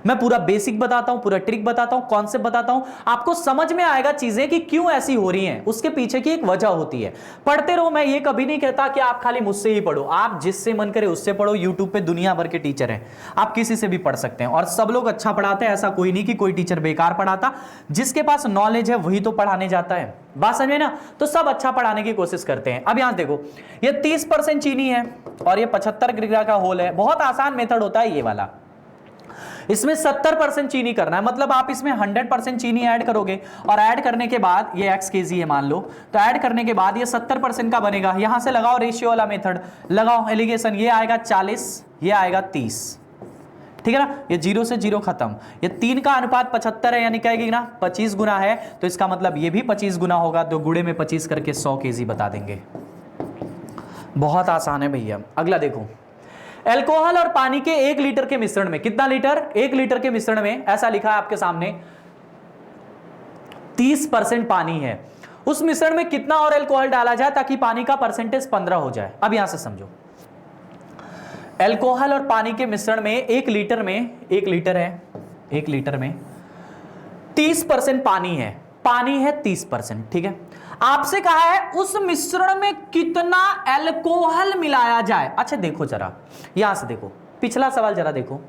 S1: मैं पूरा बेसिक बताता हूं, पूरा ट्रिक बताता हूं, कॉन्सेप्ट बताता हूं, आपको समझ में आएगा चीजें कि क्यों ऐसी हो रही हैं, उसके पीछे की एक वजह होती है। पढ़ते रहो, मैं ये कभी नहीं कहता कि आप खाली मुझसे ही पढ़ो, आप जिससे मन करे उससे पढ़ो। यूट्यूब पे दुनिया भर के टीचर हैं, आप किसी से भी पढ़ सकते हैं, और सब लोग अच्छा पढ़ाते हैं। ऐसा कोई नहीं कि कोई टीचर बेकार पढ़ाता, जिसके पास नॉलेज है वही तो पढ़ाने जाता है। बात समझे ना? तो सब अच्छा पढ़ाने की कोशिश करते हैं। अब यहां देखो, ये 30% चीनी है और ये 75 ग्राम का होल है। बहुत आसान मेथड होता है ये वाला। इसमें 70% चीनी करना है, मतलब आप इसमें 100% चीनी ऐड करोगे, और ऐड करने के बाद ये x kg है मान लो, तो ऐड करने के बाद ये 70% का बनेगा। यहां से लगाओ रेशियो वाला मेथड, लगाओ एलिगेशन, ये आएगा 40, ये आएगा 30, ठीक है ना? ये 0 से 0 खत्म। ये 3 का अनुपात 75 है, यानी कहेगी ना 25 गुना है, तो इसका मतलब ये भी 25 गुना होगा, तो गुणे में 25 करके 100 kg बता देंगे। बहुत आसान है भैया। अगला देखो, अल्कोहल और पानी के 1 लीटर के मिश्रण में, कितना लीटर? 1 लीटर के मिश्रण में ऐसा लिखा है आपके सामने 30% पानी है। उस मिश्रण में कितना और अल्कोहल डाला जाए ताकि पानी का परसेंटेज 15 हो जाए? अब यहां से समझो, अल्कोहल और पानी के मिश्रण में 1 लीटर में, 1 लीटर है, 1 लीटर में 30% पानी है, पानी है 30%, ठीक है? आपसे कहा है उस मिश्रण में कितना अल्कोहल मिलाया जाए। अच्छा देखो जरा, यहां से देखो, पिछला सवाल जरा देखो,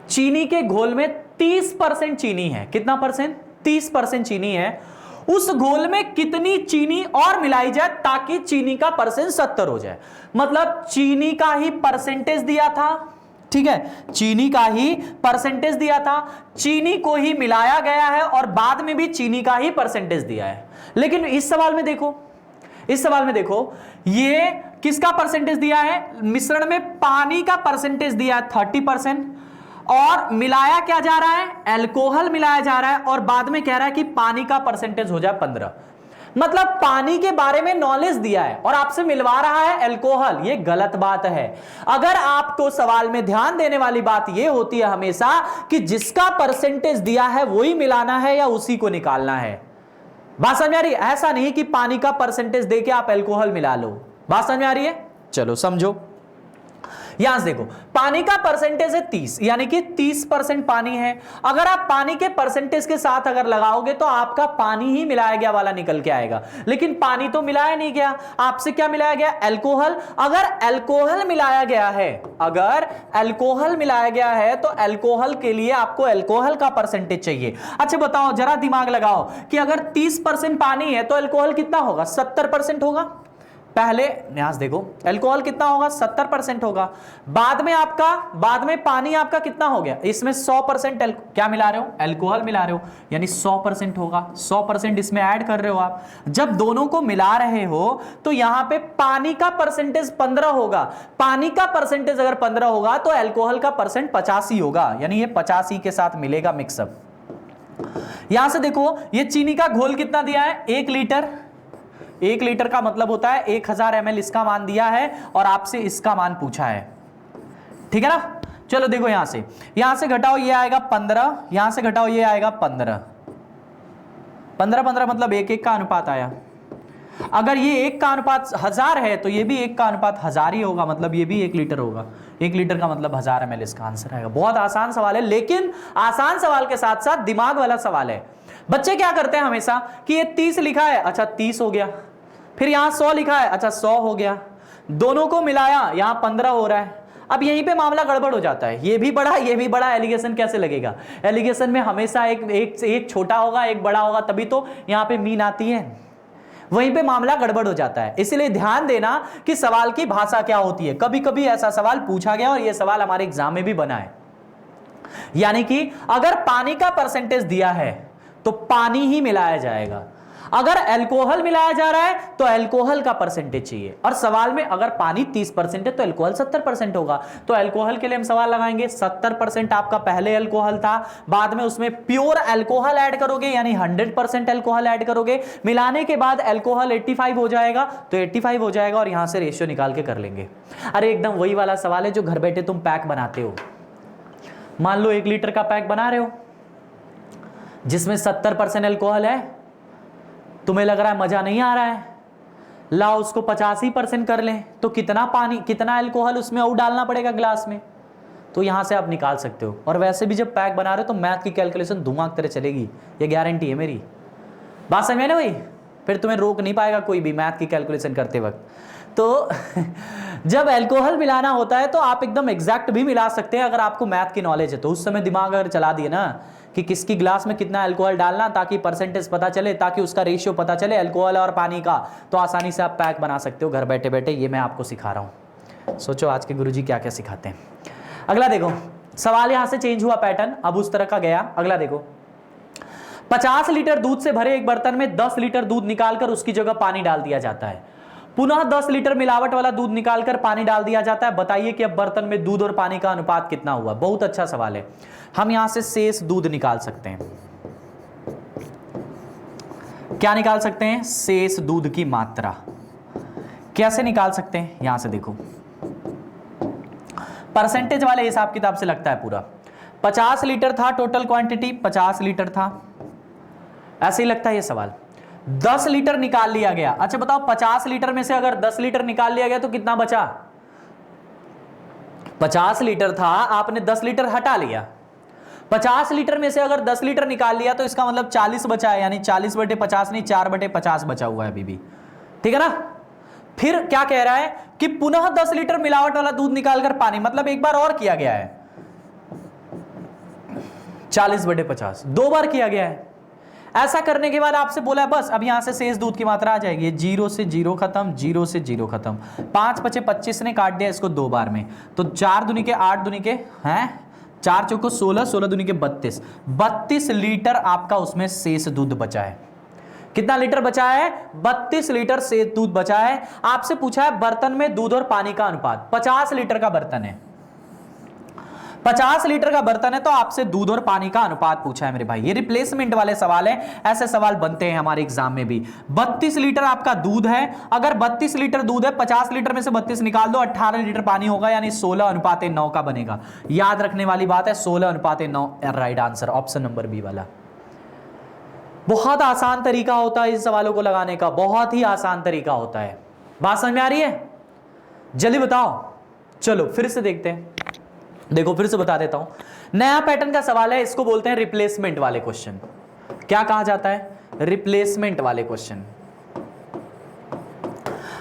S1: चीनी के घोल में 30% चीनी है, कितना परसेंट? 30% चीनी है। उस घोल में कितनी चीनी और मिलाई जाए ताकि चीनी का परसेंट 70 हो जाए? मतलब चीनी का ही परसेंटेज दिया था, ठीक है, चीनी का ही परसेंटेज दिया था, चीनी को ही मिलाया गया है, और बाद में भी चीनी का ही परसेंटेज दिया है। लेकिन इस सवाल में देखो, इस सवाल में देखो, ये किसका परसेंटेज दिया है? मिश्रण में पानी का परसेंटेज दिया है 30%, और मिलाया क्या जा रहा है? अल्कोहल मिलाया जा रहा है, और बाद में कह रहा है कि पानी का परसेंटेज हो जाए 15। मतलब पानी के बारे में नॉलेज दिया है और आपसे मिलवा रहा है अल्कोहल। ये गलत बात है। अगर आपको सवाल में ध्यान देने वाली बात यह होती है हमेशा कि जिसका परसेंटेज दिया है वही मिलाना है या उसी को निकालना है। बात समझ में आ रही है? ऐसा नहीं कि पानी का परसेंटेज देके आप अल्कोहल मिला लो। बात समझ में आ रही है? चलो समझो, यहां से देखो, पानी का परसेंटेज है 30, यानी कि 30% पानी है। अगर आप पानी के परसेंटेज के साथ अगर लगाओगे तो आपका पानी ही मिलाया गया वाला निकल के आएगा, लेकिन पानी तो मिलाया नहीं गया। आपसे क्या मिलाया गया? अल्कोहल। अगर अल्कोहल मिलाया गया है, अगर अल्कोहल मिलाया गया है तो अल्कोहल के लिए आपको अल्कोहल का परसेंटेज चाहिए। अच्छा बताओ, जरा दिमाग लगाओ कि अगर 30% पानी है तो अल्कोहल कितना होगा? 70% होगा। पहले यहां से देखो, अल्कोहल कितना होगा? 70% होगा। बाद में पानी आपका कितना हो गया? इसमें 100% क्या मिला रहे हो? अल्कोहल मिला रहे हो, यानी 100% होगा। 100% इसमें ऐड कर रहे हो आप। जब दोनों को मिला रहे हो तो यहां पे पानी का परसेंटेज 15 होगा। पानी का परसेंटेज अगर 15 होगा तो अल्कोहल का परसेंट 85 होगा, यानी ये 85 के साथ मिलेगा मिक्सअप। यहां से देखो, ये चीनी का घोल कितना दिया है? 1 लीटर। 1 लीटर का मतलब होता है 1000 ml इसका मान दिया है और आपसे इसका मान पूछा है, ठीक है ना? चलो देखो, यहां से घटाओ, ये आएगा 15, यहां से घटाओ, ये आएगा 15। 15 मतलब 1:1 का अनुपात आया। अगर ये 1 का अनुपात 1000 है तो ये भी 1 का अनुपात 1000 ही होगा, मतलब ये भी 1 लीटर होगा। 1 लीटर का मतलब 1000 ml इसका आंसर आएगा। बहुत आसान सवाल है, लेकिन आसान सवाल के साथ साथ दिमाग वाला सवाल है। बच्चे क्या करते हैं हमेशा कि ये 30 लिखा है, अच्छा 30 हो गया, फिर यहां 100 लिखा है, अच्छा 100 हो गया, दोनों को मिलाया, यहां 15 हो रहा है। अब यहीं पे मामला गड़बड़ हो जाता है, ये भी बड़ा ये भी बड़ा, एलिगेशन कैसे लगेगा? एलिगेशन में हमेशा एक छोटा होगा एक बड़ा होगा, तभी तो यहां पे मीन आती है। वहीं पे मामला गड़बड़ हो जाता है। इसीलिए ध्यान देना कि सवाल की भाषा क्या होती है। कभी कभी ऐसा सवाल पूछा गया और यह सवाल हमारे एग्जाम में भी बना है, यानी कि अगर पानी का परसेंटेज दिया है तो पानी ही मिलाया जाएगा, अगर अल्कोहल मिलाया जा रहा है तो अल्कोहल का परसेंटेज चाहिए, और सवाल में अगर पानी 30% है तो अल्कोहल 70% होगा। तो अल्कोहल के लिए हम सवाल लगाएंगे 70% आपका पहले अल्कोहल था, बाद में उसमें प्योर अल्कोहल ऐड करोगे यानी 100% अल्कोहल ऐड करोगे, मिलाने के बाद अल्कोहल 85 हो जाएगा तो 85 हो जाएगा और यहां से रेशियो निकाल के कर लेंगे। अरे एकदम वही वाला सवाल है जो घर बैठे तुम पैक बनाते हो। मान लो 1 लीटर का पैक बना रहे हो जिसमें 70% अल्कोहल है, तुम्हें लग रहा है मजा नहीं आ रहा है, लाओ उसको 85% कर लें तो कितना पानी कितना अल्कोहल उसमें और डालना पड़ेगा ग्लास में, तो यहां से आप निकाल सकते हो। और वैसे भी जब पैक बना रहे हो तो मैथ की कैलकुलेशन दिमाग तरह चलेगी, ये गारंटी है मेरी। बात समझ में ना भाई, फिर तुम्हें रोक नहीं पाएगा कोई भी मैथ की कैलकुलेशन करते वक्त। तो जब अल्कोहल मिलाना होता है तो आप एकदम एग्जैक्ट भी मिला सकते हैं अगर आपको मैथ की नॉलेज है तो। उस समय दिमाग अगर चला दिए ना कि किसकी ग्लास में कितना अल्कोहल डालना ताकि परसेंटेज पता चले, ताकि उसका रेशियो पता चले अल्कोहल और पानी का, तो आसानी से आप पैक बना सकते हो घर बैठे बैठे। ये मैं आपको सिखा रहा हूं। सोचो आज के गुरुजी क्या क्या सिखाते हैं। अगला देखो सवाल, यहां से चेंज हुआ पैटर्न, अब उस तरह का गया। अगला देखो 50 लीटर दूध से भरे एक बर्तन में 10 लीटर दूध निकालकर उसकी जगह पानी डाल दिया जाता है, पुनः 10 लीटर मिलावट वाला दूध निकालकर पानी डाल दिया जाता है, बताइए कि अब बर्तन में दूध और पानी का अनुपात कितना हुआ। बहुत अच्छा सवाल है। हम यहां से शेष दूध निकाल सकते हैं। क्या निकाल सकते हैं? शेष दूध की मात्रा। कैसे निकाल सकते हैं? यहां से देखो परसेंटेज वाले हिसाब किताब से लगता है पूरा। 50 लीटर था टोटल क्वांटिटी, 50 लीटर था, ऐसे ही लगता है ये सवाल। 10 लीटर निकाल लिया गया। अच्छा बताओ 50 लीटर में से अगर 10 लीटर निकाल लिया गया तो कितना बचा? 50 लीटर था, आपने 10 लीटर हटा लिया, 50 लीटर में से अगर 10 लीटर निकाल लिया तो इसका मतलब 40 बचा है, यानी 40/50 नहीं 4/50 बचा हुआ है अभी भी, ठीक है ना। फिर क्या कह रहा है कि पुनः 10 लीटर मिलावट वाला दूध निकालकर पानी, मतलब एक बार और किया गया है, 40/50 2 बार किया गया है। ऐसा करने के बाद आपसे बोला है बस अब यहां से शेष दूध की मात्रा आ जाएगी, 0 से 0 खत्म, 0 से 0 खत्म, 5 बचे 25 ने काट दिया इसको 2 बार में, तो 4 दूनी के 8 दूनी के हैं 4 चौको 16, 16 दूनी के 32, 32 लीटर आपका उसमें शेष दूध बचा है। कितना लीटर बचा है? 32 लीटर शेष दूध बचा है। आपसे पूछा है बर्तन में दूध और पानी का अनुपात, 50 लीटर का बर्तन है, 50 लीटर का बर्तन है तो आपसे दूध और पानी का अनुपात पूछा है मेरे भाई। ये रिप्लेसमेंट वाले सवाल है, ऐसे सवाल बनते हैं हमारे एग्जाम में भी। 32 लीटर आपका दूध है, अगर 32 लीटर दूध है 50 लीटर में से 32 निकाल दो, 18 लीटर पानी होगा, यानी 16:9 का बनेगा। याद रखने वाली बात है 16:9 right answer, option number B वाला। बहुत आसान तरीका होता है इन सवालों को लगाने का, बहुत ही आसान तरीका होता है। बात समझ में आ रही है? जल्दी बताओ। चलो फिर से देखते हैं, देखो फिर से बता देता हूं। नया पैटर्न का सवाल है, इसको बोलते हैं रिप्लेसमेंट वाले क्वेश्चन। क्या कहा जाता है? रिप्लेसमेंट वाले क्वेश्चन।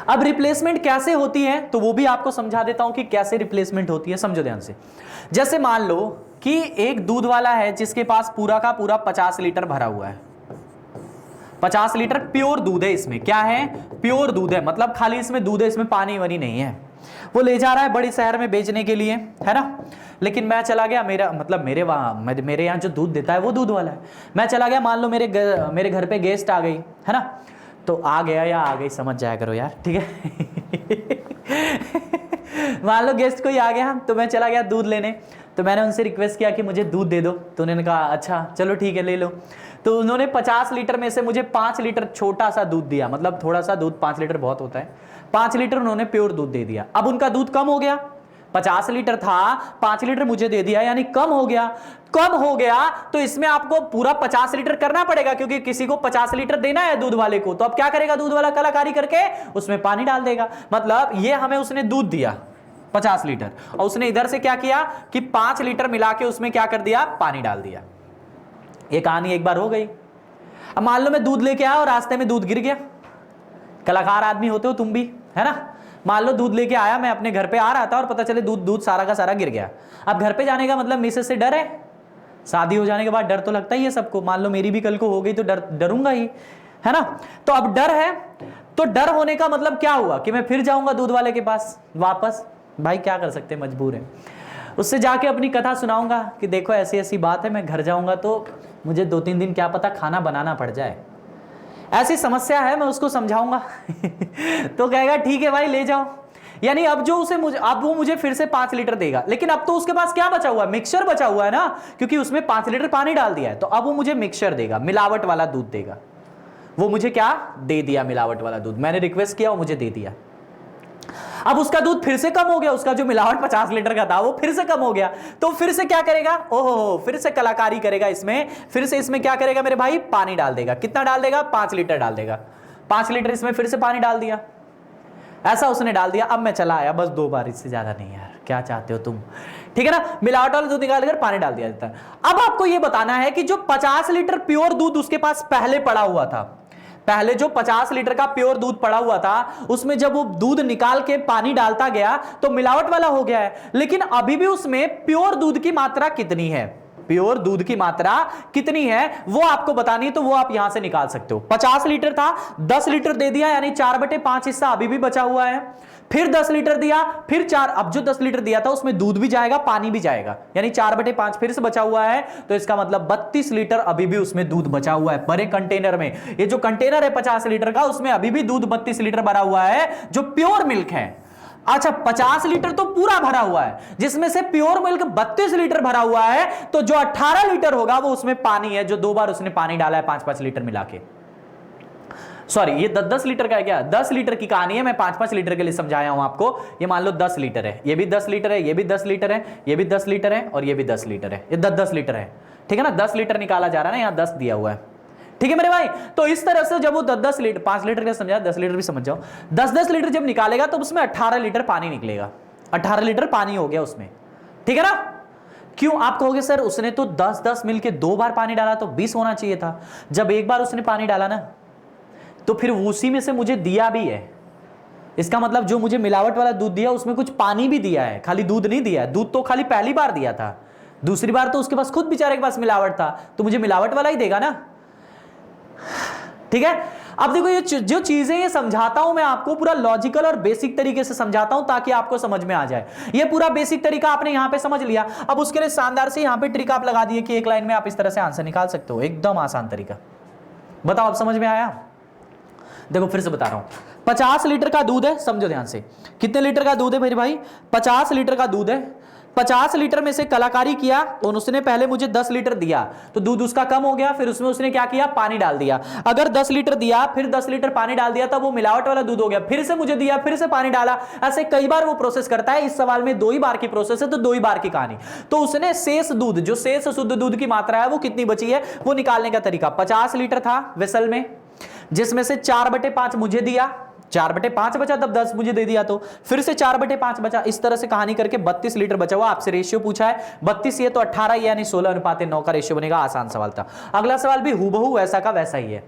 S1: अब रिप्लेसमेंट कैसे होती है तो वो भी आपको समझा देता हूं कि कैसे रिप्लेसमेंट होती है, समझो ध्यान से। जैसे मान लो कि एक दूध वाला है जिसके पास पूरा का पूरा 50 लीटर भरा हुआ है, 50 लीटर प्योर दूध है, इसमें क्या है? प्योर दूध है, मतलब खाली इसमें दूध है, इसमें पानी वानी नहीं है। वो ले जा रहा है बड़ी शहर में बेचने के लिए, है ना। लेकिन मैं चला गया, मेरे यहाँ जो दूध देता है वो दूध वाला है, मैं चला गया, मान लो मेरे घर पे गेस्ट आ गई, है ना, तो आ गया या आ गई समझ जाया करो यार, ठीक है। मान लो गेस्ट कोई आ गया तो मैं चला गया दूध लेने, तो मैंने उनसे रिक्वेस्ट किया कि मुझे दूध दे दो, तो उन्होंने कहा अच्छा चलो ठीक है ले लो। तो उन्होंने 50 लीटर में से मुझे 5 लीटर छोटा सा दूध दिया, मतलब थोड़ा सा दूध, 5 लीटर बहुत होता है, 5 लीटर उन्होंने प्योर दूध दे दिया। अब उनका दूध कम हो गया, 50 लीटर था 5 लीटर मुझे दे दिया, यानी कम हो गया। कम हो गया तो इसमें आपको पूरा 50 लीटर करना पड़ेगा, क्योंकि किसी को 50 लीटर देना है दूध वाले को। तो अब क्या करेगा दूध वाला? कलाकारी करके उसमें पानी डाल देगा। मतलब ये हमें उसने दूध दिया 50 लीटर और उसने इधर से क्या किया कि 5 लीटर मिला के उसमें क्या कर दिया? पानी डाल दिया। ये कहानी एक बार हो गई। अब मान लो मैं दूध लेके आया और रास्ते में दूध गिर गया, कलाकार आदमी होते हो तुम भी, है ना। मान लो दूध लेके आया, मैं अपने घर पे आ रहा था और पता चले दूध सारा का सारा गिर गया। अब घर पे जाने का मतलब मिसेस से डर है, शादी हो जाने के बाद डर तो लगता ही है सबको, मान लो मेरी भी कल को हो गई तो डरूंगा ही। है ना। तो अब डर है, तो डर होने का मतलब क्या हुआ कि मैं फिर जाऊंगा दूध वाले के पास वापस। भाई क्या कर सकते हैं, मजबूर है। उससे जाके अपनी कथा सुनाऊंगा कि देखो ऐसी ऐसी बात है, मैं घर जाऊंगा तो मुझे 2-3 दिन क्या पता खाना बनाना पड़ जाए, ऐसी समस्या है, मैं उसको समझाऊंगा। तो कहेगा ठीक है भाई ले जाओ। यानी अब जो उसे अब वो मुझे फिर से 5 लीटर देगा, लेकिन अब तो उसके पास क्या बचा हुआ है, मिक्सचर बचा हुआ है ना, क्योंकि उसमें 5 लीटर पानी डाल दिया है। तो अब वो मुझे मिक्सचर देगा, मिलावट वाला दूध देगा। वो मुझे क्या दे दिया, मिलावट वाला दूध। मैंने रिक्वेस्ट किया, वो मुझे दे दिया। अब उसका दूध फिर से कम हो गया, उसका जो मिलावट 50 लीटर का था वो फिर से कम हो गया। तो फिर से क्या करेगा, ओहो फिर से कलाकारी करेगा इसमें, फिर से इसमें क्या करेगा मेरे भाई, पानी डाल देगा। कितना डाल देगा, 5 लीटर डाल देगा। 5 लीटर इसमें फिर से पानी डाल दिया, ऐसा उसने डाल दिया। अब मैं चला आया, बस 2 बार, इससे ज्यादा नहीं यार, क्या चाहते हो तुम, ठीक है ना। मिलावट वाला दूध निकाल कर पानी डाल दिया जाता है। अब आपको यह बताना है कि जो 50 लीटर प्योर दूध उसके पास पहले पड़ा हुआ था, पहले जो 50 लीटर का प्योर दूध पड़ा हुआ था, उसमें जब वो दूध निकाल के पानी डालता गया तो मिलावट वाला हो गया है। लेकिन अभी भी उसमें प्योर दूध की मात्रा कितनी है, प्योर दूध की मात्रा कितनी है वो आपको बतानी है। तो वो आप यहां से निकाल सकते हो। 50 लीटर था, 10 लीटर दे दिया, यानी 4/5 हिस्सा अभी भी बचा हुआ है। फिर 10 लीटर दिया, फिर 4, अब जो 10 लीटर दिया था उसमें दूध भी जाएगा, पानी भी जाएगा, यानी 4/5 फिर से बचा हुआ है। तो इसका मतलब 32 लीटर अभी भी उसमें दूध बचा हुआ है बड़े कंटेनर में। ये जो कंटेनर है 50 लीटर का, उसमें अभी भी दूध 32 लीटर भरा हुआ है जो प्योर मिल्क है। अच्छा 50 लीटर तो पूरा भरा हुआ है, जिसमें से प्योर मिल्क 32 लीटर भरा हुआ है। तो जो 18 लीटर होगा वो उसमें पानी है, जो 2 बार उसने पानी डाला है 5-5 लीटर मिला के। सॉरी ये 10 लीटर का है क्या, 10 लीटर की कहानी है, मैं 5-5 लीटर के लिए समझाया हूं आपको। ये मान लो 10 लीटर है, ये भी 10 लीटर है, ये भी 10 लीटर है, ये भी 10 लीटर है, और ये भी 10 लीटर है। ये 10 लीटर है, ठीक है ना। 10 लीटर निकाला जा रहा है ना, यहां 10 दिया हुआ है, ठीक है मेरे भाई। तो इस तरह से जब वो 10 लीटर, 5 लीटर का समझा, 10 लीटर भी समझ जाओ, 10 लीटर जब निकालेगा तो उसमें 18 लीटर पानी निकलेगा। 18 लीटर पानी हो गया उसमें, ठीक है ना। क्यों आप कहोगे सर उसने तो 10-10 मिलके 2 बार पानी डाला, तो 20 होना चाहिए था। जब एक बार उसने पानी डाला ना, तो फिर उसी में से मुझे दिया भी है। इसका मतलब जो मुझे मिलावट वाला दूध दिया उसमें कुछ पानी भी दिया है, खाली दूध नहीं दिया है। दूध तो खाली पहली बार दिया था, दूसरी बार तो उसके पास खुद बेचारे के पास मिलावट था, तो मुझे मिलावट वाला ही देगा ना, ठीक है। अब देखो ये जो चीजें ये समझाता हूं मैं आपको, पूरा लॉजिकल और बेसिक तरीके से समझाता हूं ताकि आपको समझ में आ जाए। ये पूरा बेसिक तरीका आपने यहां पे समझ लिया। अब उसके लिए शानदार से यहां पे ट्रिक आप लगा दिए कि एक लाइन में आप इस तरह से आंसर निकाल सकते हो, एकदम आसान तरीका। बताओ अब समझ में आया। देखो फिर से बता रहा हूं, 50 लीटर का दूध है, समझो ध्यान से। कितने लीटर का दूध है मेरे भाई, 50 लीटर का दूध है। 50 लीटर में से कलाकारी किया तो उसने पहले मुझे 10 लीटर दिया, तो दूध उसका कम हो गया, फिर उसमें उसने क्या किया, पानी डाल दिया। अगर 10 लीटर दिया, फिर 10 लीटर पानी डाल दिया, तब वो मिलावट वाला दूध हो गया। फिर से मुझे दिया, फिर से पानी डाला, ऐसे कई बार वो प्रोसेस करता है। इस सवाल में 2 ही बार की प्रोसेस है, तो 2 ही बार की कहानी। तो उसने शेष दूध, जो शेष शुद्ध दूध की मात्रा है वो कितनी बची है, वो निकालने का तरीका। 50 लीटर था वेसल में, जिसमें से 4/5 मुझे दिया, 4/5 बचा, तब 10 मुझे दे दिया, तो फिर से 4/5 बचा। इस तरह से कहानी करके 32 लीटर बचा हुआ। आपसे रेशियो पूछा है 32, ये तो 18 यानी 16:9 का रेशियो बनेगा। आसान सवाल था। अगला सवाल भी हूबहू वैसा का वैसा ही है।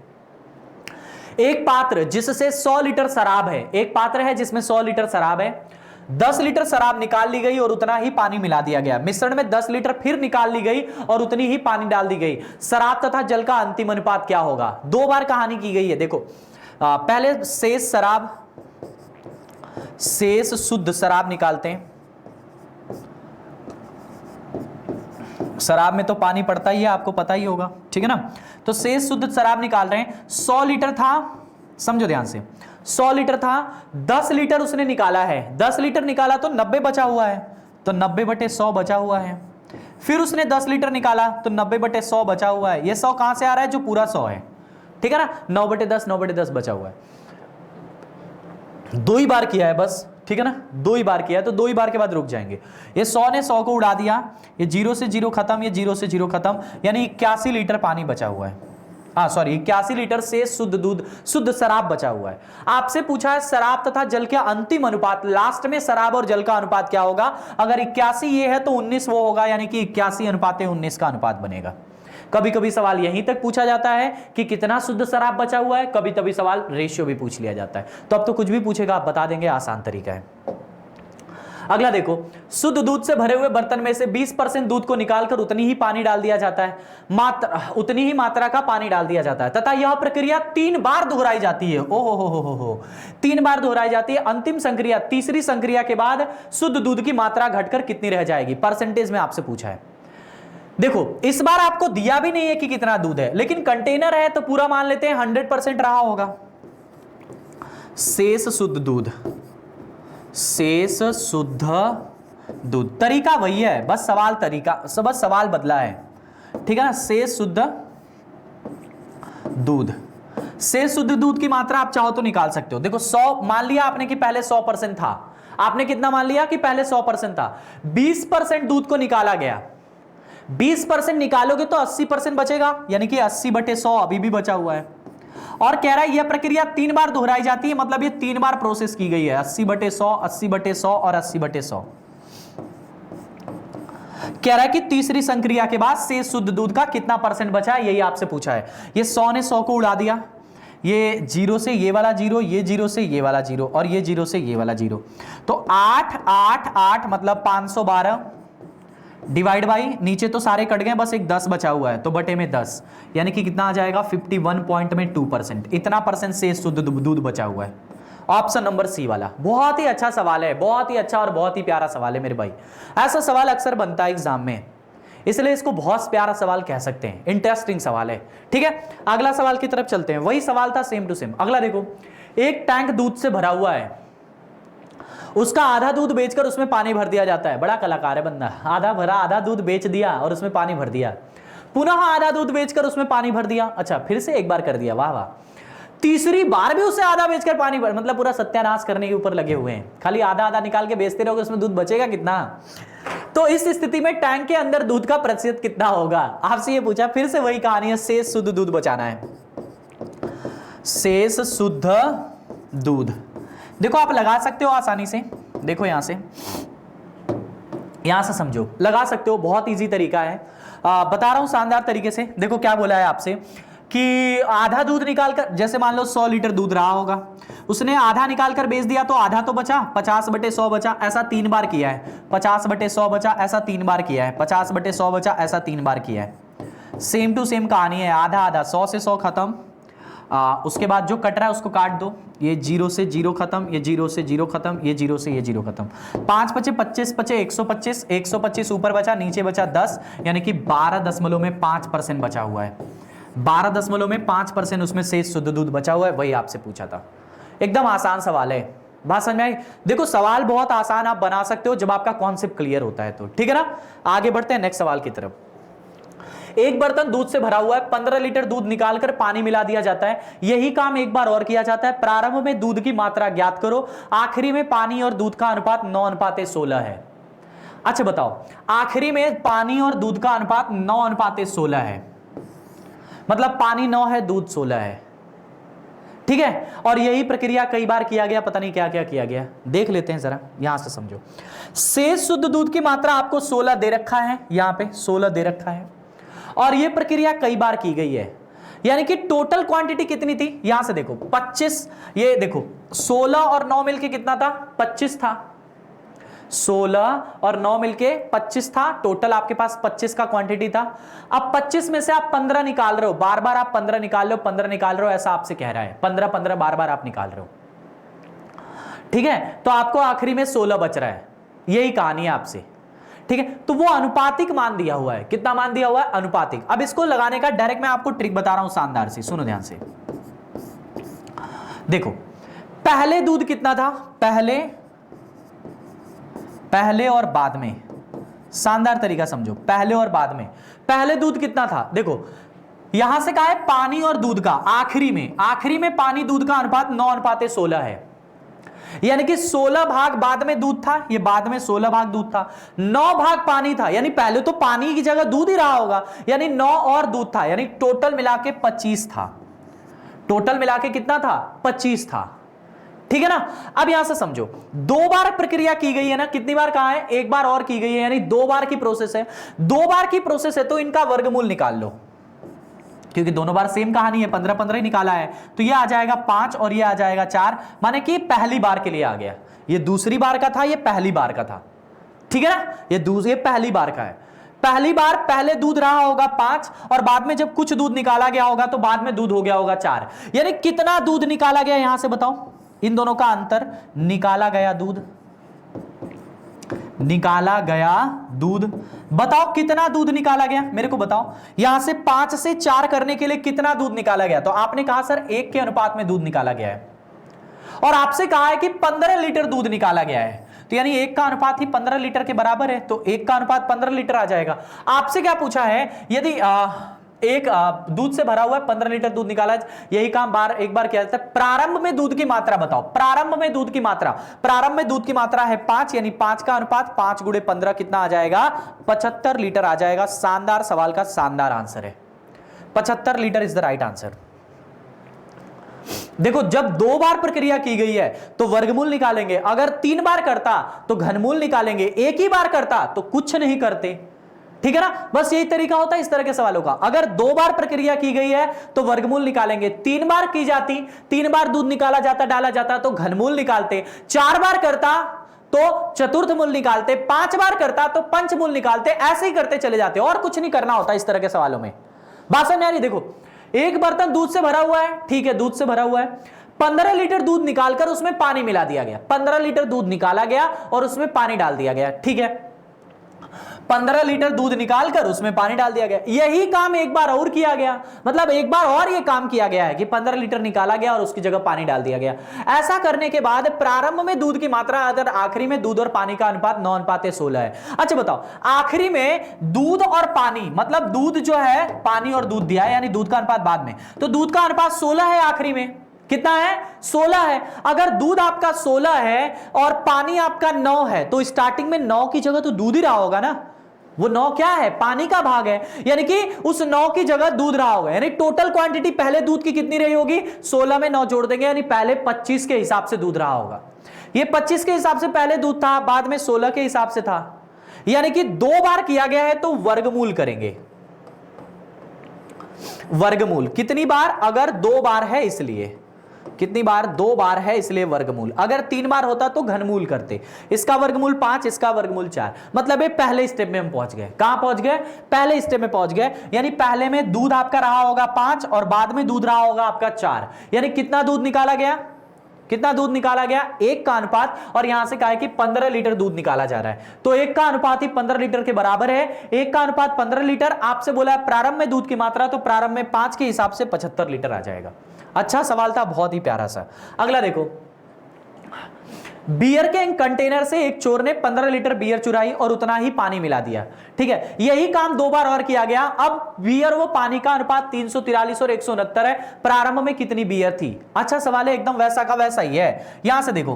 S1: एक पात्र जिससे 100 लीटर शराब है, एक पात्र है जिसमें 100 लीटर शराब है, 10 लीटर शराब निकाल ली गई और उतना ही पानी मिला दिया गया। मिश्रण में 10 लीटर फिर निकाल ली गई और उतनी ही पानी डाल दी गई। शराब तथा जल का अंतिम अनुपात क्या होगा। 2 बार कहानी की गई है। देखो पहले शेष शराब, शेष शुद्ध शराब निकालते हैं। शराब में तो पानी पड़ता ही है, आपको पता ही होगा, ठीक है ना। तो शेष शुद्ध शराब निकाल रहे हैं। 100 लीटर था, समझो ध्यान से, 100 लीटर था, 10 लीटर उसने निकाला है। 10 लीटर निकाला तो 90 बचा हुआ है, तो 90/100 बचा हुआ है। फिर उसने 10 लीटर निकाला तो 90/100 बचा हुआ है। ये 100 कहां से आ रहा है, जो पूरा 100 है, ठीक है ना। 9/10, 9/10 बचा हुआ है। 2 ही बार किया है बस, ठीक है ना, 2 ही बार किया है, तो 2 ही बार के बाद रुक जाएंगे। ये 100 ने 100 को उड़ा दिया, ये 0 से 0 खत्म, ये 0 से 0 खत्म, यानी 81 लीटर पानी बचा हुआ है। सॉरी 81 लीटर से शुद्ध दूध, शुद्ध शराब बचा हुआ है। आपसे पूछा है शराब तथा जल के अंतिम अनुपात, लास्ट में शराब और जल का अनुपात क्या होगा। अगर 81 ये है तो 19 वो होगा, यानी कि 81:19 का अनुपात बनेगा। कभी कभी सवाल यहीं तक पूछा जाता है कि कितना शुद्ध शराब बचा हुआ है, कभी कभी सवाल रेशियो भी पूछ लिया जाता है। तो अब तो कुछ भी पूछेगा आप बता देंगे, आसान तरीका है। अगला देखो, शुद्ध दूध से भरे हुए बर्तन में से 20% दूध को निकालकर उतनी ही पानी डाल दिया जाता है, उतनी ही मात्रा का पानी डाल दिया जाता है तथा यह प्रक्रिया 3 बार दोहराई जाती है। हो 3 बार दोहराई जाती है। अंतिम संक्रिया, तीसरी संक्रिया के बाद शुद्ध दूध की मात्रा घटकर कितनी रह जाएगी? परसेंटेज में आपसे पूछा है। देखो इस बार आपको दिया भी नहीं है कि कितना दूध है, लेकिन कंटेनर है तो पूरा मान लेते हैं 100% रहा होगा। शेष शुद्ध दूध, शेष शुद्ध दूध, तरीका वही है, बस सवाल तरीका, बस सवाल बदला है, ठीक है ना। शेष शुद्ध दूध, शेष शुद्ध दूध की मात्रा आप चाहो तो निकाल सकते हो। देखो 100 मान लिया आपने कि पहले 100% था, आपने कितना मान लिया कि पहले 100% था, 20% दूध को निकाला गया, 20% निकालोगे तो 80% बचेगा, यानी कि 80/100 अभी भी बचा हुआ है। और कह रहा है यह प्रक्रिया 3 बार दोहराई जाती है, मतलब ये 3 बार प्रोसेस की गई है, 80/100, 80/100 और 80/100। कह रहा है कि तीसरी संक्रिया के बाद शेष शुद्ध दूध का कितना परसेंट बचा है, यही आपसे पूछा है। ये 100 ने 100 को उड़ा दिया, ये 0 से ये वाला 0, ये 0 से ये वाला 0 और ये 0 से ये वाला 0, तो 8 8 8 मतलब 512 डिवाइड बाई, नीचे तो सारे कट गए, बस एक 10 बचा हुआ है, तो बटे में 10, यानी कि कितना आ जाएगा 51.2%, इतना परसेंट शेष शुद्ध दूध बचा हुआ है। ऑप्शन नंबर सी वाला। बहुत ही अच्छा सवाल है, बहुत ही अच्छा और बहुत ही प्यारा सवाल है मेरे भाई। ऐसा सवाल अक्सर बनता है एग्जाम में, इसलिए इसको बहुत प्यारा सवाल कह सकते हैं, इंटरेस्टिंग सवाल है। ठीक है, अगला सवाल की तरफ चलते हैं। वही सवाल था सेम टू सेम। अगला देखो, एक टैंक दूध से भरा हुआ है, उसका आधा दूध बेचकर उसमें पानी भर दिया जाता है। बड़ा कलाकार है बंदा, आधा भरा, आधा दूध बेच दिया और उसमें पानी भर दिया, पुनः आधा दूध बेचकर उसमें पानी भर दिया, अच्छा फिर से एक बार कर दिया, वाह वाह, तीसरी बार भी उसे आधा बेचकर पानी भर, मतलब पूरा सत्यानाश करने के ऊपर लगे हुए हैं। खाली आधा आधा निकाल के बेचते रहोगे, उसमें दूध बचेगा कितना? तो इस स्थिति में टैंक के अंदर दूध का प्रतिशत कितना होगा? आपसे ये पूछा, फिर से वही कहानी है, शेष शुद्ध दूध बचाना है। शेष शुद्ध दूध देखो आप लगा सकते हो आसानी से, देखो यहां से समझो, लगा सकते हो, बहुत इजी तरीका है, बता रहा हूं शानदार तरीके से। देखो क्या बोला है आपसे कि आधा दूध निकालकर, जैसे मान लो 100 लीटर दूध रहा होगा, उसने आधा निकालकर बेच दिया तो आधा तो बचा, 50/100 बचा, ऐसा 3 बार किया है, 50/100 बचा, ऐसा 3 बार किया है, 50/100 बचा, ऐसा 3 बार किया है। सेम टू सेम कहानी है, आधा आधा, 100 से 100 खत्म, उसके बाद जो कट रहा है उसको काट दो, ये 0 से 0 खत्म, ये 0 से 0 खत्म, ये 0 से ये 0 खत्म, 5 बचे 25 बचे 125, 125 ऊपर बचा, नीचे बचा 10, यानी कि 12.5% बचा हुआ है, 12.5% उसमें शेष शुद्ध दूध बचा हुआ है। वही आपसे पूछा था, एकदम आसान सवाल है, बात समझ में आई? देखो सवाल बहुत आसान आप बना सकते हो जब आपका कॉन्सेप्ट क्लियर होता है तो, ठीक है ना। आगे बढ़ते हैं नेक्स्ट सवाल की तरफ। एक बर्तन दूध से भरा हुआ है, 15 लीटर दूध निकालकर पानी मिला दिया जाता है, यही काम एक बार और किया जाता है। प्रारंभ में दूध की मात्रा ज्ञात करो, आखिरी में पानी और दूध का अनुपात 9:16 है। अच्छा बताओ, आखिरी में पानी और दूध का अनुपात 9:16 है, मतलब पानी 9 है, दूध 16 है, ठीक है। और यही प्रक्रिया कई बार किया गया, पता नहीं क्या क्या किया गया, देख लेते हैं जरा, यहां से समझो। शेष शुद्ध दूध की मात्रा आपको 16 दे रखा है, यहां पे 16 दे रखा है, और यह प्रक्रिया कई बार की गई है, यानी कि टोटल क्वांटिटी कितनी थी? यहां से देखो 25, ये देखो 16 और 9 मिलके कितना था? 25 था, 16 और 9 मिलके 25 था, टोटल आपके पास 25 का क्वांटिटी था। अब 25 में से आप 15 निकाल रहे हो, बार बार आप 15 निकाल रहे हो, 15 निकाल रहे हो, ऐसा आपसे कह रहा है, 15 15 बार बार आप निकाल रहे हो, ठीक है। तो आपको आखिरी में 16 बच रहा है, यही कहानी है आपसे, ठीक है। तो वो अनुपातिक मान दिया हुआ है, कितना मान दिया हुआ है? अनुपातिक। अब इसको लगाने का डायरेक्ट मैं आपको ट्रिक बता रहा हूं शानदार सी, सुनो ध्यान से। देखो पहले दूध कितना था, पहले और बाद में, शानदार तरीका समझो, पहले और बाद में। पहले दूध कितना था? देखो यहां से कहा है पानी और दूध का, आखिरी में पानी दूध का अनुपात 9:16 है, यानी कि 16 भाग बाद में दूध था, ये बाद में 16 भाग दूध था, 9 भाग पानी था, यानी पहले तो पानी की जगह दूध ही रहा होगा, यानी 9 और दूध था, यानी टोटल मिला के 25 था, टोटल मिला के कितना था? 25 था, ठीक है ना। अब यहां से समझो, 2 बार प्रक्रिया की गई है ना, कितनी बार कहा है? एक बार और की गई है, यानी 2 बार की प्रोसेस है, 2 बार की प्रोसेस है तो इनका वर्गमूल निकाल लो, क्योंकि दोनों बार सेम कहानी है, 15 15 ही निकाला है, तो ये आ जाएगा 5 और ये आ जाएगा 4, माने कि पहली बार के लिए आ गया, ये दूसरी बार का था, ये पहली बार का था, ठीक है ना, ये पहली बार का है। पहली बार पहले दूध रहा होगा 5 और बाद में जब कुछ दूध निकाला गया होगा तो बाद में दूध हो गया होगा 4। यानी कितना दूध निकाला गया यहां से बताओ, इन दोनों का अंतर, निकाला गया दूध, निकाला गया दूध, बताओ कितना दूध निकाला गया, मेरे को बताओ। यहां से 5 से 4 करने के लिए कितना दूध निकाला गया, तो आपने कहा सर 1 के अनुपात में दूध निकाला गया है, और आपसे कहा है कि 15 लीटर दूध निकाला गया है, तो यानी 1 का अनुपात ही 15 लीटर के बराबर है, तो 1 का अनुपात 15 लीटर आ जाएगा। आपसे क्या पूछा है, यदि एक दूध से भरा हुआ है, 15 लीटर दूध निकाला, यही काम एक बार किया जाता है। प्रारंभ में दूध की मात्रा बताओ, प्रारंभ में दूध की मात्रा, प्रारंभ में दूध की मात्रा है 5, यानी 5 का अनुपात 5 गुणे 15 कितना आ जाएगा, 75 लीटर आ जाएगा। शानदार सवाल का शानदार आंसर है, 75 litre is the right answer. देखो जब 2 बार प्रक्रिया की गई है तो वर्गमूल निकालेंगे, अगर 3 बार करता तो घनमूल निकालेंगे, एक ही बार करता तो कुछ नहीं करते, ठीक है ना। बस यही तरीका होता है इस तरह के सवालों का। अगर 2 बार प्रक्रिया की गई है तो वर्गमूल निकालेंगे, 3 बार की जाती, 3 बार दूध निकाला जाता, डाला जाता तो घनमूल निकालते, 4 बार करता तो चतुर्थ मूल निकालते, 5 बार करता तो पंचमूल निकालते, ऐसे ही करते चले जाते, और कुछ नहीं करना होता इस तरह के सवालों में। बात समझ आ रही? देखो एक बर्तन दूध से भरा हुआ है, ठीक है, दूध से भरा हुआ है, 15 लीटर दूध निकालकर उसमें पानी मिला दिया गया, 15 लीटर दूध निकाला गया और उसमें पानी डाल दिया गया, ठीक है, 15 लीटर दूध निकालकर उसमें पानी डाल दिया गया। यही काम एक बार और किया गया, मतलब एक बार और ये काम किया गया है कि 15 लीटर निकाला गया और उसकी जगह पानी डाल दिया गया। ऐसा करने के बाद प्रारंभ में दूध की मात्रा, अगर आखिरी में दूध और पानी का अनुपात 9:16 है। अच्छा बताओ, आखिरी में दूध और पानी, मतलब दूध जो है, पानी और दूध दिया है, यानी दूध का अनुपात बाद में, तो दूध का अनुपात 16 है, आखिरी में कितना है, 16 है। अगर दूध आपका 16 है और पानी आपका 9 है, तो स्टार्टिंग में 9 की जगह तो दूध ही रहा होगा ना, वो 9 क्या है, पानी का भाग है, यानी कि उस 9 की जगह दूध रहा होगा, यानी टोटल क्वांटिटी पहले दूध की कितनी रही होगी, 16 में 9 जोड़ देंगे, यानी पहले 25 के हिसाब से दूध रहा होगा। ये 25 के हिसाब से पहले दूध था, बाद में 16 के हिसाब से था, यानी कि 2 बार किया गया है तो वर्गमूल करेंगे। वर्गमूल कितनी बार, अगर 2 बार है इसलिए, कितनी बार, 2 बार है इसलिए वर्गमूल। अगर 3 बार होता तो घनमूल करते, इसका वर्गमूल 5, इसका वर्गमूल 4, मतलब ये पहले स्टेप में हम पहुंच गए। कहां पहुंच गए, पहले स्टेप में पहुंच गए, यानी पहले में दूध आपका रहा होगा 5 और बाद में दूध रहा होगा आपका 4, यानी कितना दूध निकाला गया, कितना दूध निकाला गया, 1 का अनुपात, और यहां से कहा है कि 15 लीटर दूध निकाला जा रहा है, तो 1 का अनुपात ही 15 लीटर के बराबर है। 1 का अनुपात 15 लीटर, आपसे बोला है प्रारंभ में दूध की मात्रा, तो प्रारंभ में 5 के हिसाब से 75 लीटर आ जाएगा। अच्छा सवाल था, बहुत ही प्यारा सा। अगला देखो, बियर के कंटेनर से एक चोर ने 15 लीटर बियर चुराई और उतना ही पानी मिला दिया, ठीक है, यही काम 2 बार और किया गया। अब बियर वो पानी का अनुपात 343 और 169 है, प्रारंभ में कितनी बियर थी। अच्छा सवाल है, एकदम वैसा का वैसा ही है। यहां से देखो,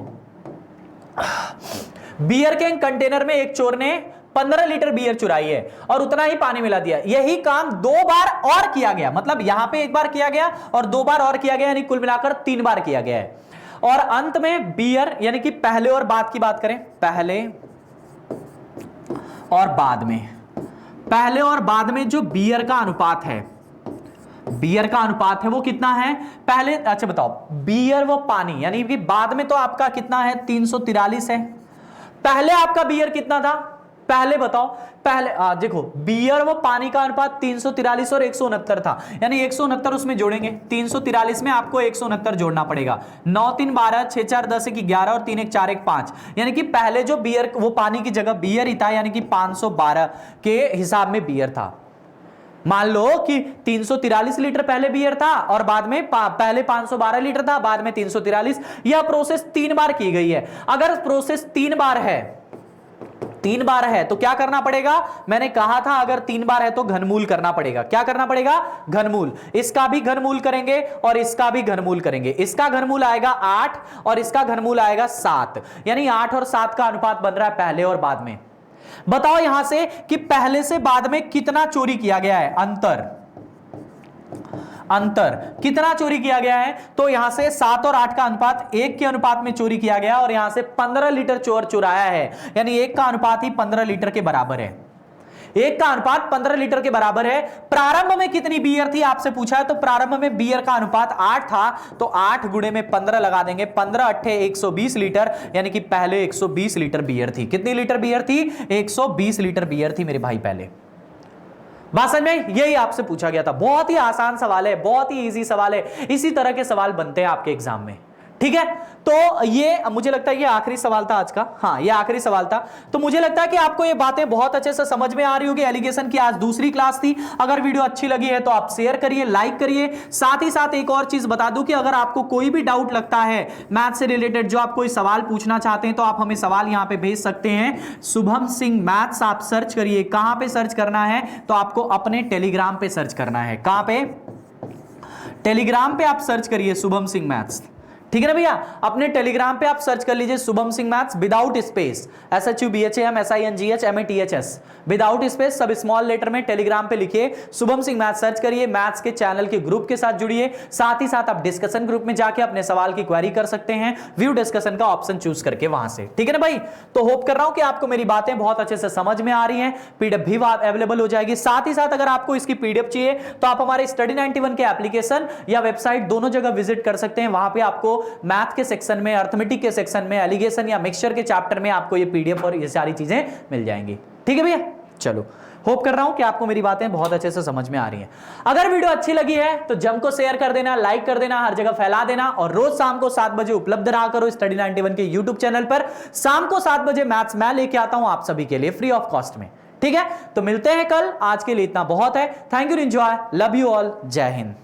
S1: बियर के कंटेनर में एक चोर ने 15 लीटर बियर चुराई है और उतना ही पानी मिला दिया, यही काम 2 बार और किया गया, मतलब यहां पे 1 बार किया गया और 2 बार और किया गया, यानी कुल मिलाकर 3 बार किया गया है। और अंत में बियर, यानी कि पहले और बाद की बात करें, पहले और बाद में, पहले और बाद में जो बियर का अनुपात है, बियर का अनुपात है वो कितना है, पहले, अच्छा बताओ, बियर वो पानी, यानी कि बाद में तो आपका कितना है, 343 है, पहले आपका बियर कितना था, पहले बताओ, पहले देखो, बियर वो पानी का अनुपात 343 और 169 था, यानी 169 उसमें जोड़ेंगे, 343 में आपको 169 जोड़ना पड़ेगा, 9 3 12, 6 4 10 1 11 और 3 1 4 1 5, यानी कि पहले जो बियर वो पानी की जगह बियर ही था, यानी कि 512 के हिसाब में बियर था। मान लो कि 343 लीटर पहले बियर था और बाद में पहले 512 लीटर था, बाद में 343। यह प्रोसेस 3 बार की गई है। अगर प्रोसेस 3 बार है तो क्या करना पड़ेगा, मैंने कहा था अगर 3 बार है तो घनमूल करना पड़ेगा। क्या करना पड़ेगा, घनमूल, इसका भी घनमूल करेंगे और इसका भी घनमूल करेंगे। इसका घनमूल आएगा 8 और इसका घनमूल आएगा 7, यानी 8 और 7 का अनुपात बन रहा है पहले और बाद में। बताओ यहां से कि पहले से बाद में कितना चोरी किया गया है, अंतर कितना चोरी किया गया है, तो यहां से 7 और 8 का अनुपात 1 के अनुपात में चोरी किया गया और यहां से 15 लीटर चोर चुराया है, यानी 1 का अनुपात ही 15 लीटर के बराबर है। 1 का अनुपात 15 लीटर के बराबर है। प्रारंभ में कितनी बियर थी आपसे पूछा है, तो प्रारंभ में बियर का अनुपात 8 था, तो 8 गुणे में 15 लगा देंगे, 15 अट्ठे 120 लीटर, यानी कि पहले 120 लीटर बियर थी। कितनी लीटर बियर थी? 120 लीटर बियर थी मेरे भाई पहले। बात समझ में? यही आपसे पूछा गया था। बहुत ही आसान सवाल है, बहुत ही इजी सवाल है। इसी तरह के सवाल बनते हैं आपके एग्जाम में, ठीक है। तो ये मुझे लगता है ये आखिरी सवाल था आज का। हाँ, ये आखिरी सवाल था। तो मुझे लगता है कि आपको ये बातें बहुत अच्छे से समझ में आ रही होगी। एलिगेशन की आज दूसरी क्लास थी। अगर वीडियो अच्छी लगी है तो आप शेयर करिए, लाइक करिए। साथ ही साथ एक और चीज बता दूं कि अगर आपको कोई भी डाउट लगता है मैथ से रिलेटेड, जो आप कोई सवाल पूछना चाहते हैं, तो आप हमें सवाल यहां पे भेज सकते हैं। शुभम सिंह मैथ्स आप सर्च करिए। कहां पे सर्च करना है? तो आपको अपने टेलीग्राम पे सर्च करना है। कहां पे? टेलीग्राम पे आप सर्च करिए शुभम सिंह मैथ्स, ठीक है ना भैया। अपने टेलीग्राम पे आप सर्च कर लीजिए Shubham Singh maths without space, SHUBHAMSINGHMATHS without space, सब स्मॉल लेटर में। टेलीग्राम पे लिखिए शुभम सिंह मैथ्स, सर्च करिए। मैथ्स के चैनल के ग्रुप के साथ जुड़िए। साथ ही साथ आप डिस्कशन ग्रुप में जाके अपने सवाल की क्वेरी कर सकते हैं, व्यू डिस्कशन का ऑप्शन चूज करके वहां से, ठीक है ना भाई। तो होप कर रहा हूं कि आपको मेरी बातें बहुत अच्छे से समझ में आ रही हैं। पीडीएफ भी अवेलेबल हो जाएगी। साथ ही साथ अगर आपको इसकी पीडीएफ चाहिए तो आप हमारे स्टडी 91 के एप्लीकेशन या वेबसाइट दोनों जगह विजिट कर सकते हैं। वहां पे आपको मैथ के सेक्शन में, अर्थमेटिक के सेक्शन में, एलिगेशन या मिक्सचर के चैप्टर में आपको ये पीडीएफ और ये सारी चीजें मिल जाएंगी, ठीक है भैया। चलो, होप कर रहा हूं कि आपको मेरी बातें बहुत अच्छे से समझ में आ रही हैं। अगर वीडियो अच्छी लगी है तो जम को शेयर कर देना, लाइक कर देना, हर जगह फैला देना। और रोज शाम को 7 बजे उपलब्ध रहा करो स्टडी 91 के यूट्यूब चैनल पर। शाम को 7 बजे मैथ्स मैं लेके आता हूं आप सभी के लिए फ्री ऑफ कॉस्ट में, ठीक है। तो मिलते हैं कल। आज के लिए इतना बहुत है। Thank you, enjoy, love you all, जय हिंद।